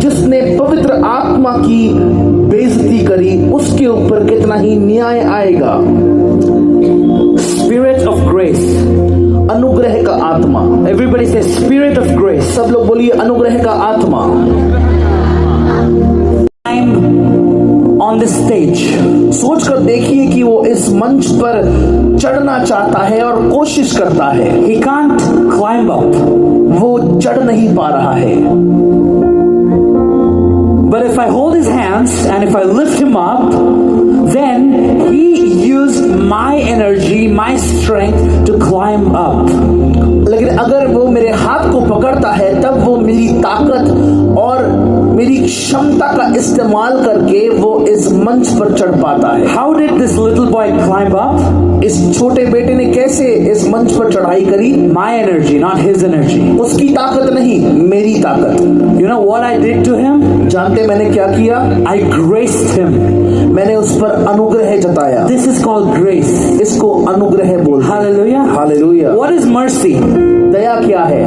जिसने पवित्र आत्मा की बेइज्जती करी, उसके ऊपर कितना ही न्याय आएगा। Spirit of grace, अनुग्रह का आत्मा। Everybody say Spirit of grace. सब लोग बोलिए अनुग्रह का आत्मा। I'm on the stage. सोच कर देखिए कि वो इस मंच पर चढ़ना चाहता है और कोशिश करता है। He can't climb up. वो चढ़ नहीं पा रहा है। But if I hold his hands and if I lift him up, then he used my energy, my strength to climb up. लेकिन अगर वो मेरे हाथ को पकड़ता है, तब वो मेरी ताकत और मेरी क्षमता का इस्तेमाल करके वो इस मंच पर चढ़ पाता है। How did this little boy climb up? इस छोटे बेटे ने कैसे इस मंच पर चढ़ाई करी? My energy, not his energy. उसकी ताकत नहीं, मेरी ताकत। You know what I did to him? जानते मैंने क्या किया? I graced him. मैंने उस पर अनुग्रह जताया। This is called grace. इसको अनुग्रह बोलते हैं। Hallelujah. Hallelujah. What is mercy? दया क्या है?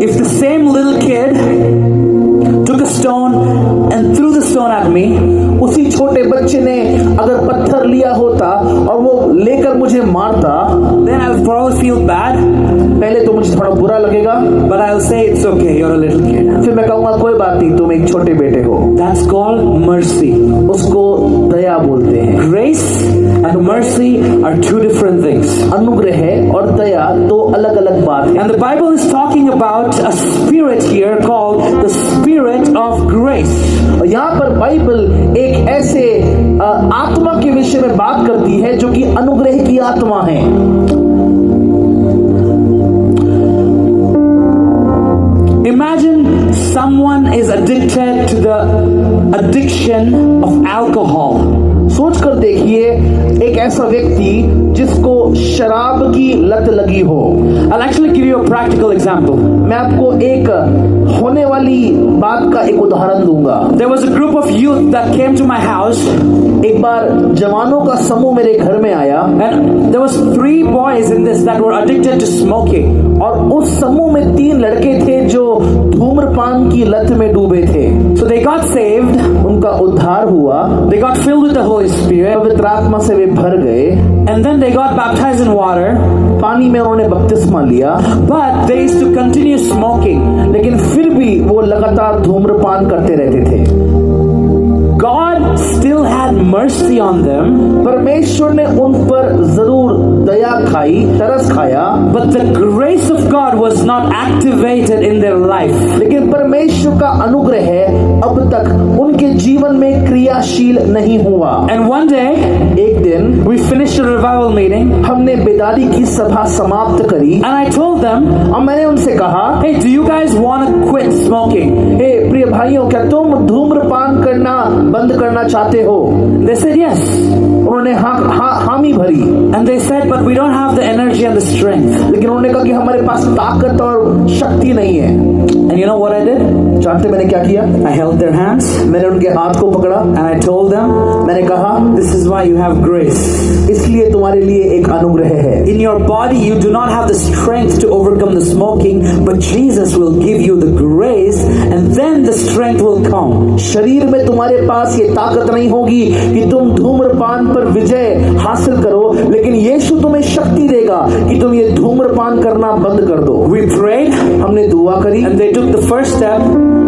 If the same little kid took a stone and threw the stone at me, उसी छोटे बच्चे ने अगर पत्थर लिया होता और वो लेकर मुझे मारता, then I would probably feel bad. पहले तो मुझे थोड़ा बुरा लगेगा, but I will say it's okay, you're a little kid. फिर मैं कहूँगा कोई बात नहीं, तुम एक छोटे बेटे हो। That's called mercy. उसको दया बोलते हैं। Grace and mercy are 2 different things. अनुग्रह और दया 2 अलग-अलग बात है। And the Bible is talking about a spirit here called the Spirit of grace. और यहाँ पर बाइबल एक ऐसे आत्मा के विषय में बात करती है जो कि अनुग्रह की आत्मा है। Imagine someone is addicted to the addiction of alcohol. सोच कर देखिए एक ऐसा व्यक्ति जिसको शराब की लत लगी हो। I'll actually give you a practical example. मैं आपको एक होने वाली बात का एक उदाहरण दूंगा। There was a group of youth that came to my house. एक बार जवानों का समूह मेरे घर में आया। And there was 3 boys in this that were addicted to smoking. और उस समूह में 3 लड़के थे जो धूम्रपान की लत में डूबे थे। So they got saved. उनका उद्धार हुआ। They got filled with the Holy Spirit. पवित्र आत्मा से वे भर गए। And then they got baptized in water. पानी में उन्होंने बपतिस्मा लिया। But they used to continue smoking. लेकिन फिर भी वो लगातार धूम्रपान करते रहते थे। God still had mercy on them. परमेश्वर ने उन पर जरूर दया खाई, तरस खाया. But the grace of God was not activated in their life. लेकिन परमेश्वर का अनुग्रह अब तक उनके जीवन में क्रियाशील नहीं हुआ. And one day, एक दिन, we finished a revival meeting. हमने बेदारी की सभा समाप्त करी. And I told them, और मैंने उनसे कहा, hey, do you guys want to quit smoking? हे प्रिय भाइयों, क्या तुम धूम्रपान करना बंद करना चाहते हो? They said yes. उन्होंने हामी भरी. And they said, but we don't have the energy and the strength. लेकिन उन्होंने कहा कि हमारे पास ताकत और शक्ति नहीं है. And you know what I did? जानते मैंने क्या किया? I held their hands. मैंने उनके हाथ को पकड़ा. And I told them, मैंने कहा, this is why you have grace. इसलिए तुम्हारे लिए एक अनुग्रह है. In your body you do not have the strength to overcome the smoking, but Jesus will give you the grace, and then the strength will come. शरीर में तुम्हारे पास ये ताकत नहीं होगी कि तुम धूम्रपान पर विजय हासिल करो, लेकिन यीशु तुम्हें शक्ति देगा कि तुम ये धूम्रपान करना बंद कर दो. We prayed, हमने दुआ करी, and they took the first step.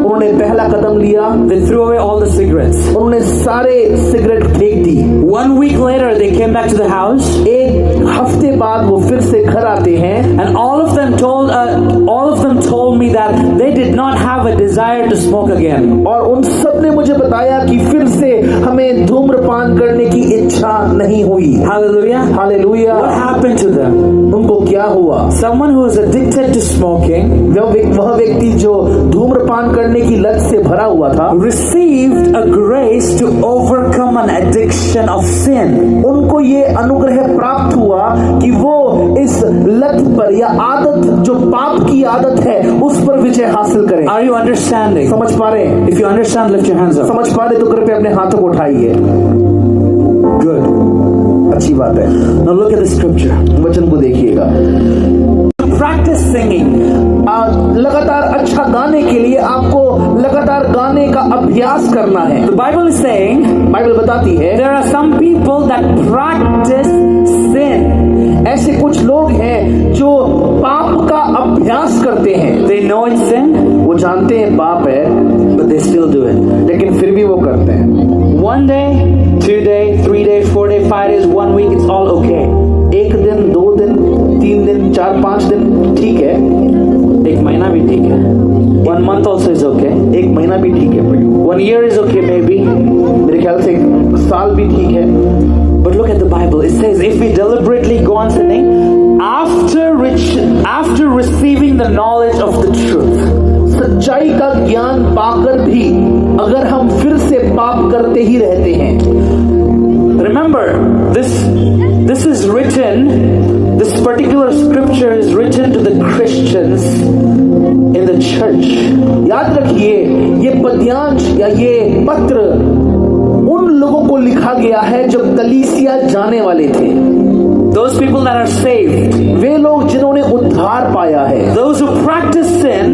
उन्होंने पहला कदम लिया. They threw away all the cigarettes. उन्होंने सारे सिगरेट फेंक दी. 1 week later they came back to the house. एक हफ्ते बाद वो फिर से घर आते हैं. And all of them told me that they did not have a desire to smoke again. और उन सब ने मुझे बताया कि फिर से हमें धूम्रपान करने की इच्छा नहीं हुई. Hallelujah. Hallelujah. What happened to them? उनको क्या हुआ? Someone who is addicted to smoking, वह व्यक्ति जो धूम्रपान करने की लत से भरा हुआ था, received a grace to overcome an addiction of sin. उनको ये अनुग्रह प्राप्त हुआ कि वो इस लत पर या आदत जो पाप की आदत है उस पर विजय हासिल करें. Are you understanding? समझ पा रहे हैं? If you understand, lift your hands up. समझ पा रहे तो कृपया अपने हाथों को उठाइए. Good. अच्छी बात है. Now look at the scripture. वचन को देखिएगा. Practice singing. लगातार अच्छा गाने के लिए आपको लगातार गाने का अभ्यास करना है. The Bible is saying, Bible बताती है, there are some people that practice sin. ऐसे कुछ लोग हैं जो पाप का अभ्यास करते हैं. They know it's sin. वो जानते हैं पाप है, but they still do it. लेकिन फिर भी वो करते हैं. 1 day, 2 days, 3 days, 4 days, 5 days, 1 week, it's all okay. 1 दिन, 2 दिन, 3 दिन, 4-5 दिन ठीक है. 1 महीना भी ठीक है. 1 month also is okay. 1 महीना भी ठीक है. 1 year is okay maybe. मेरे ख्याल से 1 साल भी ठीक है. But look at the Bible. It says if we deliberately go on sinning after receiving the knowledge of the truth. सच्चाई का ज्ञान पाकर भी अगर हम फिर से पाप करते ही रहते हैं. Remember, this is written. This particular scripture is written to the Christians in the church. याद रखिए, ये पद्यांश या ये पत्र उन लोगों को लिखा गया है जो कलीसिया जाने वाले थे. Those people that are saved. वे लोग जिन्होंने उद्धार पाया है. Those who practice sin.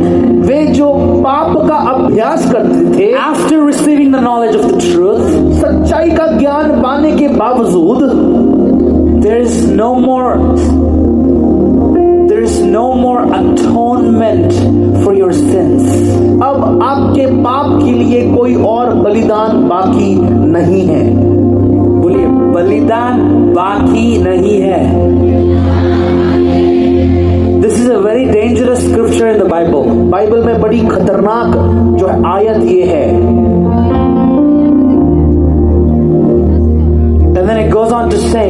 वे जो पाप का अभ्यास करते थे. After receiving the knowledge of the truth. सच्चाई का ज्ञान पाने के बावजूद there is no more atonement for your sins. अब आपके पाप के लिए कोई और बलिदान बाकी नहीं है. बोलिए, बलिदान बाकी नहीं है. This is a very dangerous scripture in the Bible. Bible में बड़ी खतरनाक जो है आयत ये है. And then it goes on to say,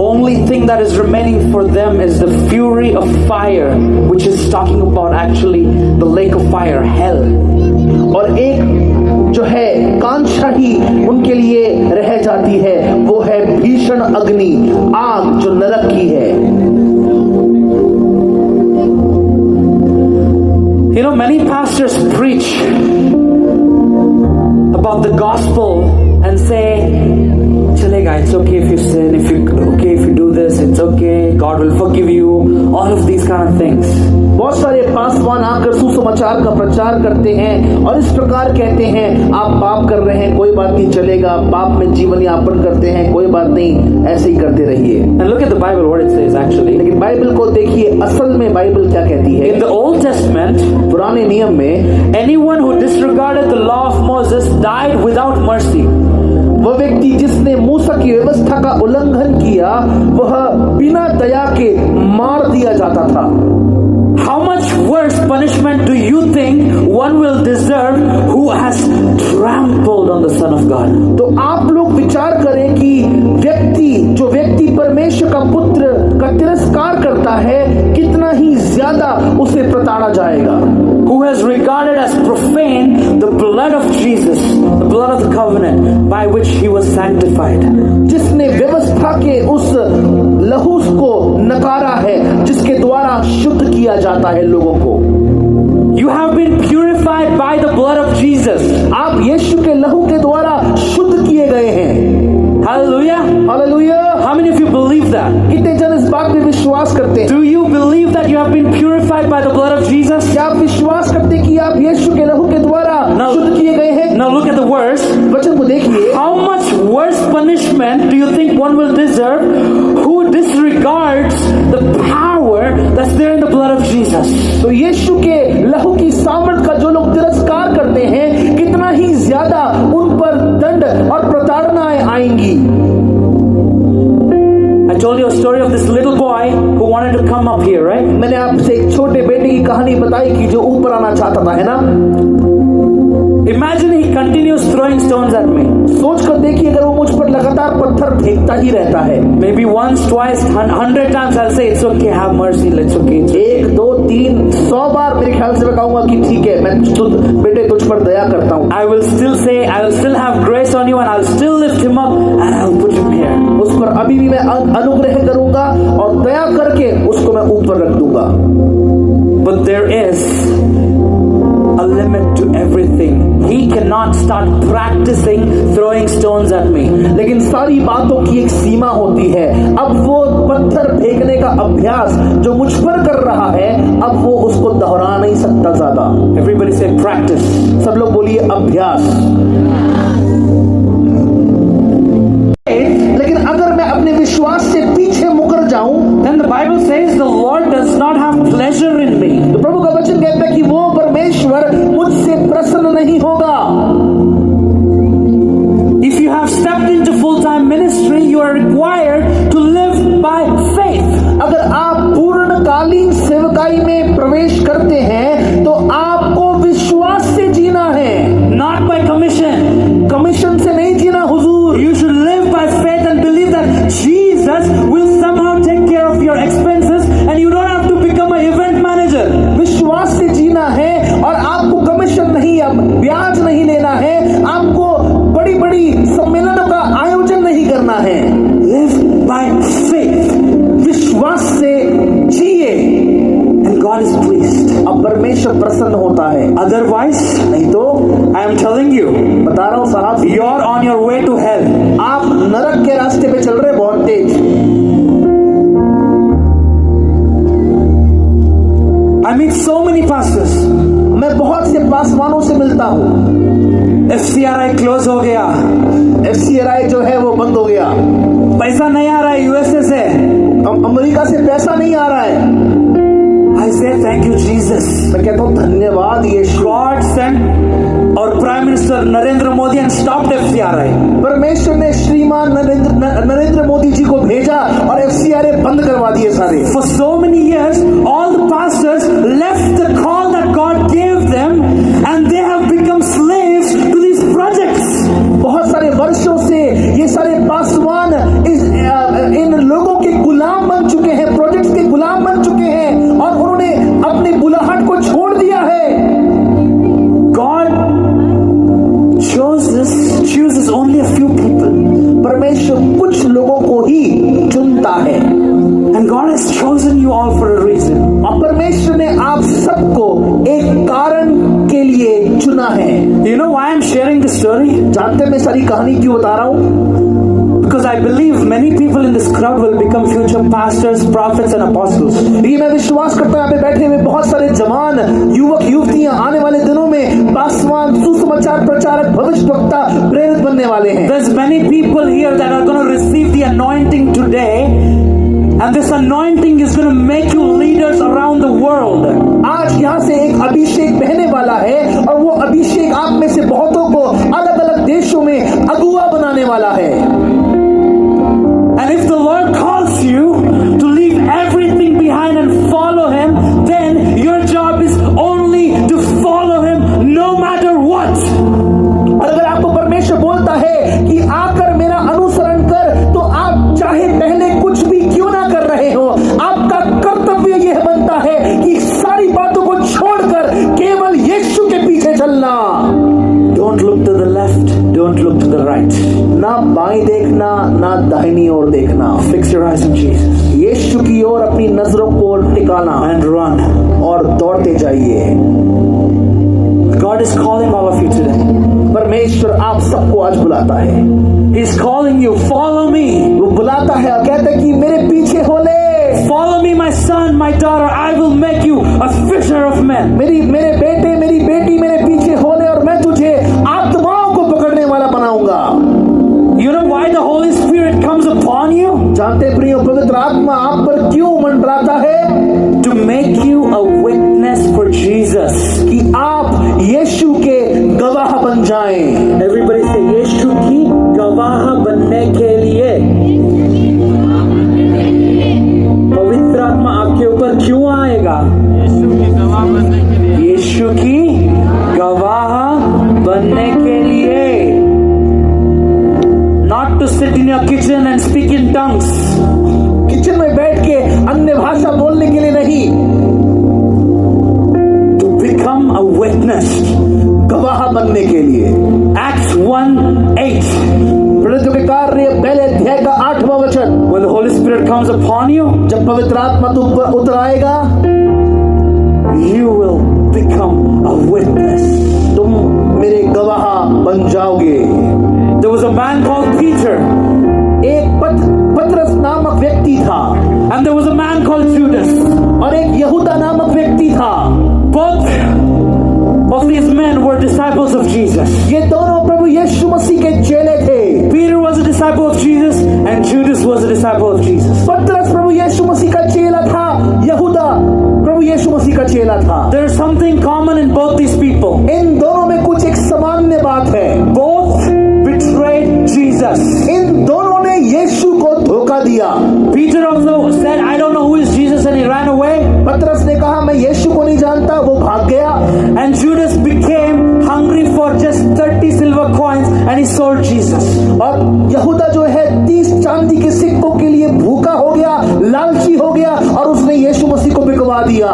only thing that is remaining for them is the fury of fire, which is talking about actually the lake of fire, hell. और एक जो है कांक्षा ही उनके लिए रह जाती है, वो है भीषण अग्नि, आग जो नरक की है. You know, many pastors preach about the gospel and say चलेगा, it's okay if you sin, if you do this, it's okay, God will forgive you, all of these kind of things. बहुत सारे पासवान आकर सुसमाचार का प्रचार करते हैं और इस प्रकार कहते हैं आप पाप कर रहे हैं, कोई बात नहीं, चलेगा, पाप में जीवन यापन करते हैं, कोई बात नहीं, ऐसे ही करते रहिए। And look at the Bible, what it says actually. लेकिन बाइबल को देखिए, असल में बाइबल क्या कहती है। In the Old Testament, पुराने नियम में anyone who disregarded the law of Moses died without mercy. वह व्यक्ति जिसने मूसा की व्यवस्था का उल्लंघन किया वह बिना दया के मार दिया जाता था। How much worse punishment do you think one will deserve who has trampled on the Son of God? तो आप लोग विचार करें कि जो व्यक्ति परमेश्वर का पुत्र का तिरस्कार करता है, कितना ही ज्यादा उसे प्रताड़ा जाएगा। Who has regarded as profane the blood of Jesus, the blood of the covenant by which he was sanctified. जिसने व्यवस्था के उस लहू को नकारा है जिसके द्वारा शुद्ध किया जाता है लोगों को। You have been purified by the blood of Jesus. आप यीशु के लहू के द्वारा शुद्ध किए गए हैं। Hallelujah. Hallelujah. How many of you believe that? कितने जन इस बात में विश्वास करते हैं? Do you believe that you have been purified by the blood of Jesus? क्या आप विश्वास करते हैं कि आप यीशु के लहू के द्वारा शुद्ध किए गए हैं? Now look at the verse. वचन को देखिए। How much worse punishment do you think one will deserve who disregards the power that's there in the blood of Jesus? तो यीशु के लहू की सामर्थ का जो लोग तिरस्कार करते हैं, कितना ही ज्यादा उन पर दंड और प्रताड़नाएं आएंगी। I told you a story of this little boy who wanted to come up here, right? मैंने आपसे एक छोटे बेटे की कहानी बताई कि जो ऊपर आना चाहता था, है ना? Imagine he continues throwing stones at me. सोच कर देखिए, अगर वो मुझ पर लगातार पत्थर फेंकता ही रहता है, Maybe once, twice, 100 times I'll say it's okay, have mercy, let's okay. 1, 2, 3, 100 बार मेरे ख्याल से मैं कहूंगा कि ठीक है, मैं बेटे तुझ पर दया करता हूँ। I will still say, I will still have grace on you and I'll still lift him up and I'll put him here. उस पर अभी भी मैं अनुग्रह करूंगा और दया करके उसको मैं ऊपर रख दूंगा। But there is a limit to everything. He cannot start practicing throwing stones at me. लेकिन सारी बातों की एक सीमा होती है। अब वो पत्थर फेंकने का अभ्यास जो मुझ पर कर रहा है, अब वो उसको दोहरा नहीं सकता ज्यादा। Everybody say practice. सब लोग बोलिए अभ्यास। लेकिन अगर मैं अपने विश्वास से पीछे मुकर जाऊं, then the Bible says the Lord does not have pleasure in me. तो प्रभु का वचन कहता है कि वो परमेश्वर मुझसे प्रसन्न नहीं होगा। If you have stepped into full-time ministry, you are required to live by faith. अगर आप पूर्णकालीन सेवकाई में प्रवेश करते हैं तो आपको विश्वास से जीना है, not by commission. कमीशन से नहीं जीना हुजूर। You should live by faith and believe that Jesus will somehow take care of your expenses and you don't have to become an event manager. विश्वास से जीना है और आपको कमीशन नहीं, अब ब्याज नहीं लेना है, आपको बड़ी बड़ी सम्मेलनों का आयोजन नहीं करना है। Live by faith. विश्वास से जिए and God is pleased. अब परमेश्वर प्रसन्न होता है। Otherwise, नहीं तो I am telling you, बता रहा हूँ साहब, you're on your way to hell. आप नरक के रास्ते पे चल रहे बहुत तेज। I meet so many pastors. मैं बहुत से पासवानों से मिलता हूँ। FCRI क्लोज हो गया, FCRI जो है वो बंद हो गया, पैसा नहीं आ रहा है USA से, अमेरिका से पैसा नहीं आ रहा है। I say thank you Jesus. मैं कहता हूँ धन्यवाद यीशु। God sent our Prime Minister Narendra Modi and stopped FCRI. परमेश्वर ने श्रीमान नरेंद्र मोदी जी को भेजा और FCRI बंद करवा दिए सारे। For so many years, all the pastors left the call that God gave them and they have become slaves to these projects. बहुत सारे वर्षों से ये सारे पासवान इन लोगों के गुलाम बन चुके हैं, प्रोजेक्ट्स के गुलाम बन चुके हैं और उन्होंने अपनी बुलाहट को छोड़ दिया है। God chooses only a few people. परमेश्वर कुछ लोगों को ही चुनता है। And God has chosen you all for a reason. और परमेश्वर ने आप सबको एक कारण के लिए चुना है। You know why I'm sharing this story? जानते मैं सारी कहानी क्यों बता रहा हूँ? Because I believe many people in this crowd will become future pastors, prophets and apostles. ये मैं विश्वास करता हूँ यहाँ पे बैठे हुए बहुत सारे जवान युवक युवतियां आने वाले दिनों में पासवान, सुसमाचार प्रचारक, भविष्यवक्ता, प्रेरित बनने वाले हैं। There's many people here that are going to receive the anointing today, and this anointing is going to make you leaders around the world. आज यहाँ से एक अभिषेक बहने वाला है और वो अभिषेक आप में से बहुतों को अलग अलग देशों में अगुआ बनाने वाला है। And if the Lord calls you to leave everything behind and follow Him, then your job is only to follow Him no matter what. और अगर आपको परमेश्वर बोलता है कि आकर मेरा अनुसरण कर, तो आप चाहे पहले कुछ भी क्यों ना कर रहे हो, आपका कर्तव्य यह बनता है कि सारी बातों को छोड़कर केवल यीशु के पीछे चलना। Don't look to the left, don't look to the right. ना बाएं देखना, ना दाहिनी ओर देखना। Fix your eyes on Jesus. यीशु की ओर अपनी नजरों को टिकाना And run. और दौड़ते जाइए। God is calling all of you today. परमेश्वर आप सबको आज बुलाता है। He's calling you, follow me. वो बुलाता है और कहता है कि मेरे पीछे हो ले। Follow me, my son, my daughter. I will make you a fisher of men. मेरे बेटे, मेरी बेटी मेरे पीछे हो ले और मैं तुझे आत्माओं को पकड़ने वाला बनाऊंगा। You know why the Holy Spirit comes upon you? जानते प्रियो, पवित्र आत्मा आप पर क्यों मंडराता है? To make you a witness for Jesus. कि आप यीशु के गवाह बन जाएं। Everybody say यीशु की गवाह बनने के लिए। पवित्र आत्मा आपके ऊपर क्यों आएगा? यीशु की गवाह बनने के लिए। Not to sit in your kitchen and speak in tongues. Kitchen में बैठ के अन्य भाषा बोलने के लिए नहीं। To become a witness. गवाह बनने के लिए। Acts 1:8. प्रेरितों के कार्य पहले अध्याय का 8वां वचन। When the Holy Spirit comes upon you, जब पवित्र आत्मा तुम पर उतर आएगा, you will become a witness. तुम मेरे गवाह बन जाओगे। There was a man called Peter. एक पतरस नामक व्यक्ति था। And there was a man called Judas. और एक यहूदा नामक व्यक्ति था। Both of these men were disciples of Jesus. ये दोनों प्रभु यीशु मसीह के चेले थे। Peter was a disciple of Jesus and Judas was a disciple of Jesus. पतरस प्रभु यीशु मसीह का चेला था, यहूदा प्रभु यीशु मसीह का चेला था। There is something common in both these people. इन दोनों में कुछ एक सामान्य बात है। Both betrayed Jesus. इन दोनों ने यीशु को धोखा दिया। Peter also said, I don't know who is Jesus, and he ran away. पतरस ने कहा मैं यीशु को नहीं जानता, वो भाग गया। And Judas became hungry for just 30 silver coins and he sold Jesus. और यहूदा जो है 30 चांदी के सिक्कों के लिए भूखा हो गया, लालची हो गया और उसने यीशु मसीह को बिकवा दिया।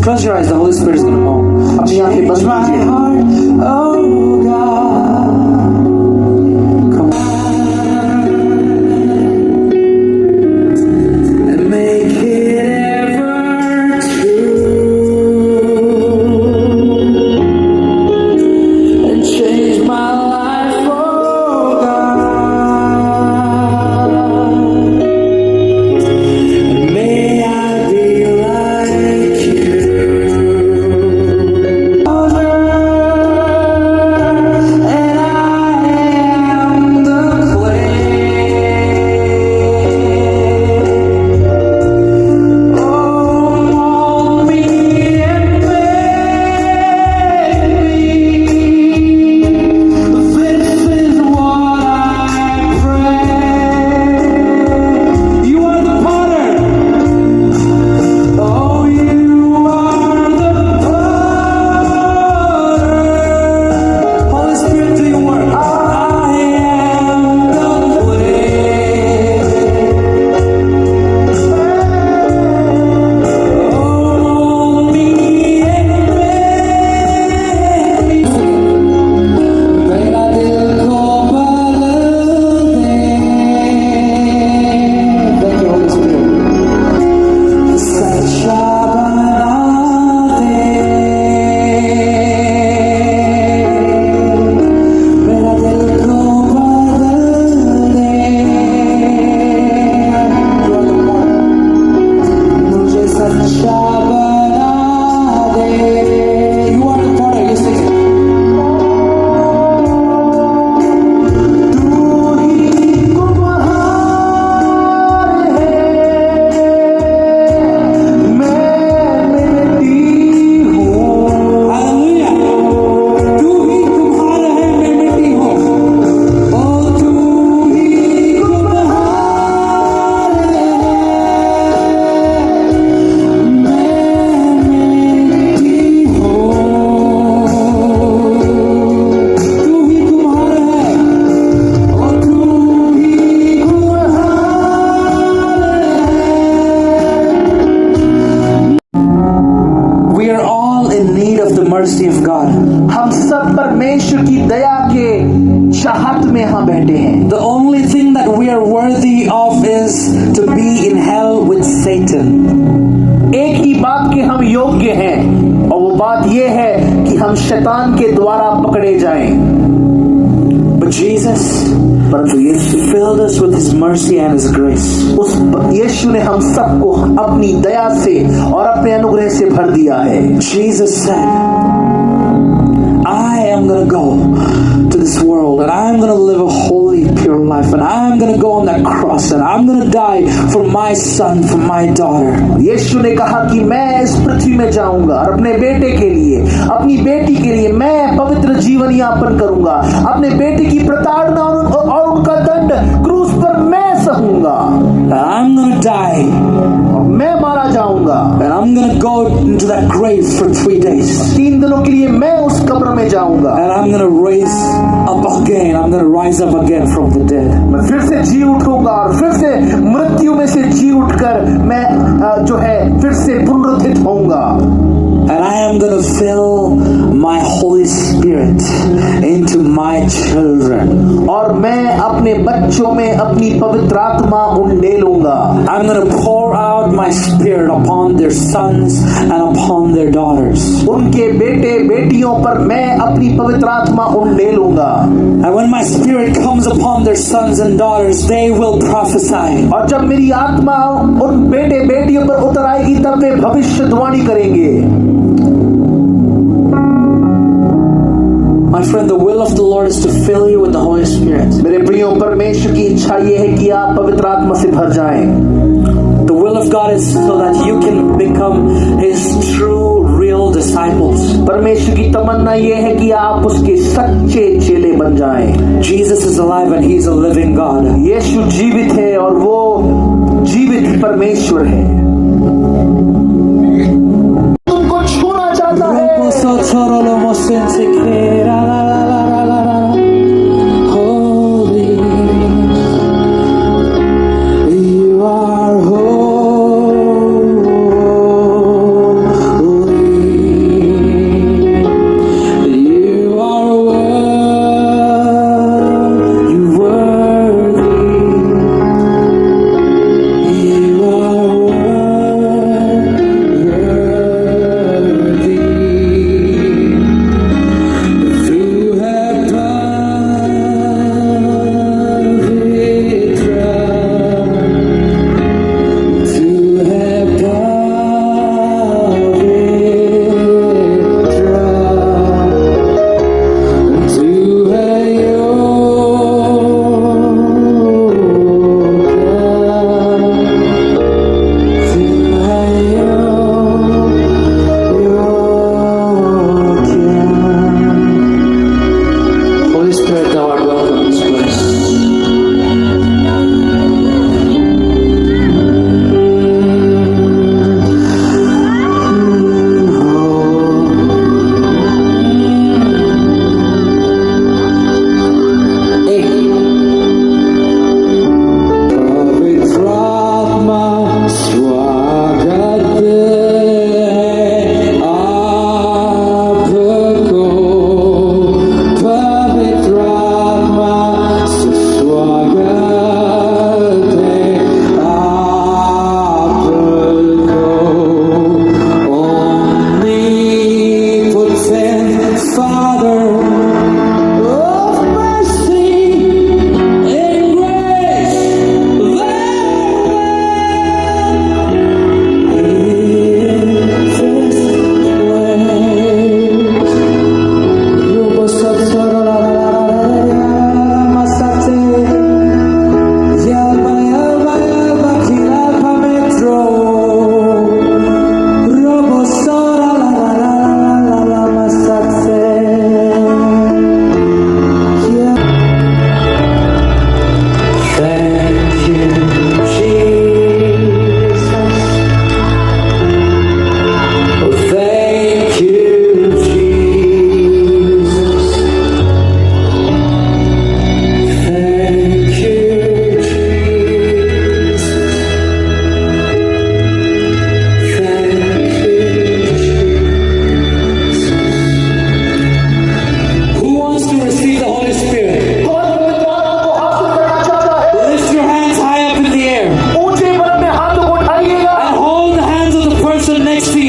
Close your eyes, the Holy Spirit is going to move. अपनी आंखें बंद कीजिए। Oh God, come on. And make it ever true. And change my life, oh God. God. हम सब परमेश्वर की दया के चाहत में यहाँ बैठे हैं। The only thing that we are worthy of is to be in hell with Satan. एक ही बात के हम योग्य हैं और वो बात ये है कि हम शैतान के द्वारा पकड़े जाएं। But Jesus, परंतु यीशु filled us with His mercy and His grace. उस यीशु ने हम सबको अपनी दया से और अपने अनुग्रह से भर दिया है। Jesus said, I am going to go to this world and I'm going to live a holy, pure life and I'm going to go on that cross and I'm going to die for my son, for my daughter. यीशु ने कहा कि मैं इस पृथ्वी में जाऊंगा और अपने बेटे के लिए, अपनी बेटी के लिए मैं पवित्र जीवन यापन करूंगा। अपने बेटे की प्रताड़ना और उनका दंड क्रूस पर मैं सहूंगा। And I'm going to die. मैं मारा जाऊंगा। And I'm going to go into that grave for 3 days. 3 दिनों के लिए मैं उस कब्र में जाऊंगा। And I'm going to raise up again. I'm going to rise up again from the dead. मैं फिर से जी उठूंगा और फिर से मृत्यु में से जी उठकर मैं जो है फिर से पुनरुत्थित होऊंगा। And I am going to fill my Holy Spirit into my children. और मैं अपने बच्चों में अपनी पवित्र आत्मा उंडेलूंगा। I'm going to pour out my spirit upon their sons and upon their daughters. उनके बेटे बेटियों पर मैं अपनी पवित्र आत्मा उंडेलूंगा। And when my spirit comes upon their sons and daughters, they will prophesy. और जब मेरी आत्मा उन बेटे बेटियों पर उतर आएगी तब वे भविष्यवाणी करेंगे। My friend, the will of the Lord is to fill you with the Holy Spirit. मेरे प्रियो, परमेश्वर की इच्छा ये है कि आप पवित्र आत्मा से भर जाएं। The will of God is so that you can become His true, real disciples. परमेश्वर की तमन्ना ये है कि आप उसके सच्चे चेले बन जाएं। Jesus is alive and He's a living God. यीशु जीवित है और वो जीवित परमेश्वर है। तुमको छूना चाहता है। You are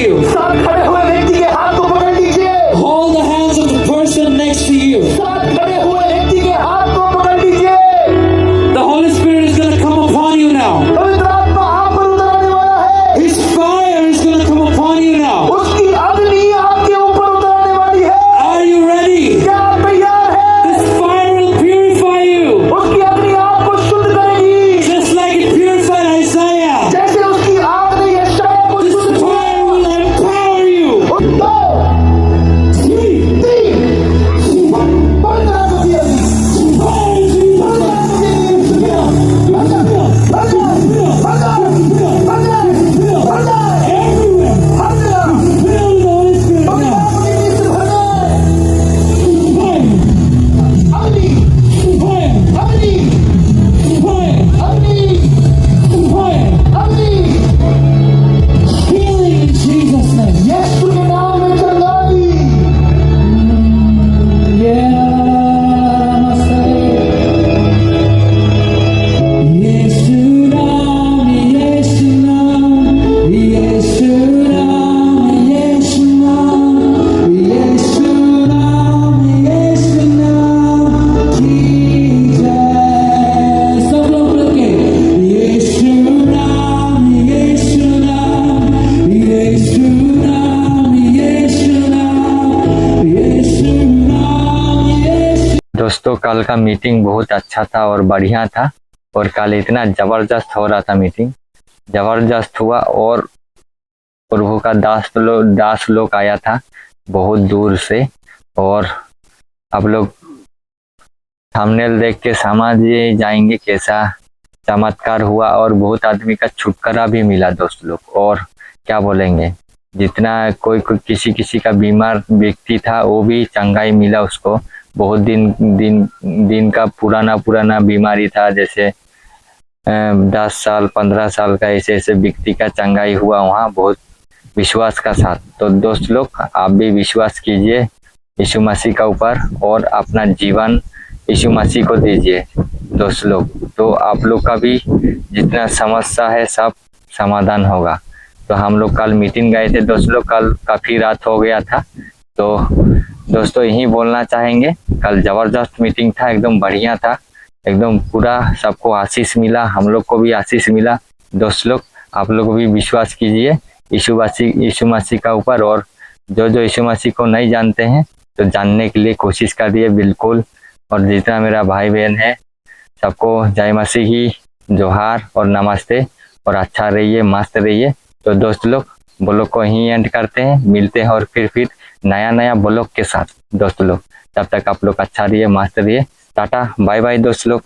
you. साथ खड़े हुए व्यक्ति के हाथ को पकड़ लीजिए। Hold the hands of the person next to you. साथ खड़े हुए व्यक्ति के हाथ को पकड़ लीजिए। The Holy Spirit is going to come upon you now. पवित्र आत्मा आप पर उतर आने वाला है। His fire is going to come upon you now. उसकी अग्नि आपके ऊपर उतर आने वाली है। Are you ready? क्या आप तैयार हैं? This fire will purify you. उसकी अग्नि आपको शुद्ध करेगी, Just like it purified Isaiah. जैसे उसकी आग ने यशायाह को This शुद्ध किया। fire will empower you. 2 3 पंद्रह को दिया। दोस्तों कल का मीटिंग बहुत अच्छा था और बढ़िया था, और कल इतना जबरदस्त हो रहा था, मीटिंग जबरदस्त हुआ। और प्रभु का दास लोग आया था बहुत दूर से, और आप लोग थंबनेल देख के समझ जाएंगे कैसा चमत्कार हुआ, और बहुत आदमी का छुटकारा भी मिला दोस्त लोग। और क्या बोलेंगे, जितना कोई किसी का बीमार व्यक्ति था वो भी चंगाई मिला उसको। बहुत दिन का पुराना बीमारी था, जैसे 10 साल 15 साल का ऐसे व्यक्ति का चंगाई हुआ वहाँ, बहुत विश्वास का साथ। तो दोस्त लोग आप भी विश्वास कीजिए यीशु मसीह का ऊपर, और अपना जीवन यीशु मसीह को दीजिए दोस्त लोग। तो आप लोग का भी जितना समस्या है सब समाधान होगा। तो हम लोग कल मीटिंग गए थे दोस्त लोग, कल काफ़ी रात हो गया था। तो दोस्तों यही बोलना चाहेंगे, कल जबरदस्त मीटिंग था, एकदम बढ़िया था, एकदम पूरा सबको आशीष मिला, हम लोग को भी आशीष मिला। दोस्त लोग आप लोग भी विश्वास कीजिए यीशु मसीह का ऊपर, और जो यीशु मसीह को नहीं जानते हैं तो जानने के लिए कोशिश करिए बिल्कुल। और जितना मेरा भाई बहन है सबको जय मसीह की जोहार और नमस्ते, और अच्छा रहिए, मस्त रहिए। तो दोस्त लोग ब्लॉग को यहीं एंड करते हैं, मिलते हैं और फिर नया ब्लॉग के साथ दोस्त लोग। तब तक आप लोग अच्छा रहिए, मस्त रहिए, टाटा बाय बाय दोस्त लोग।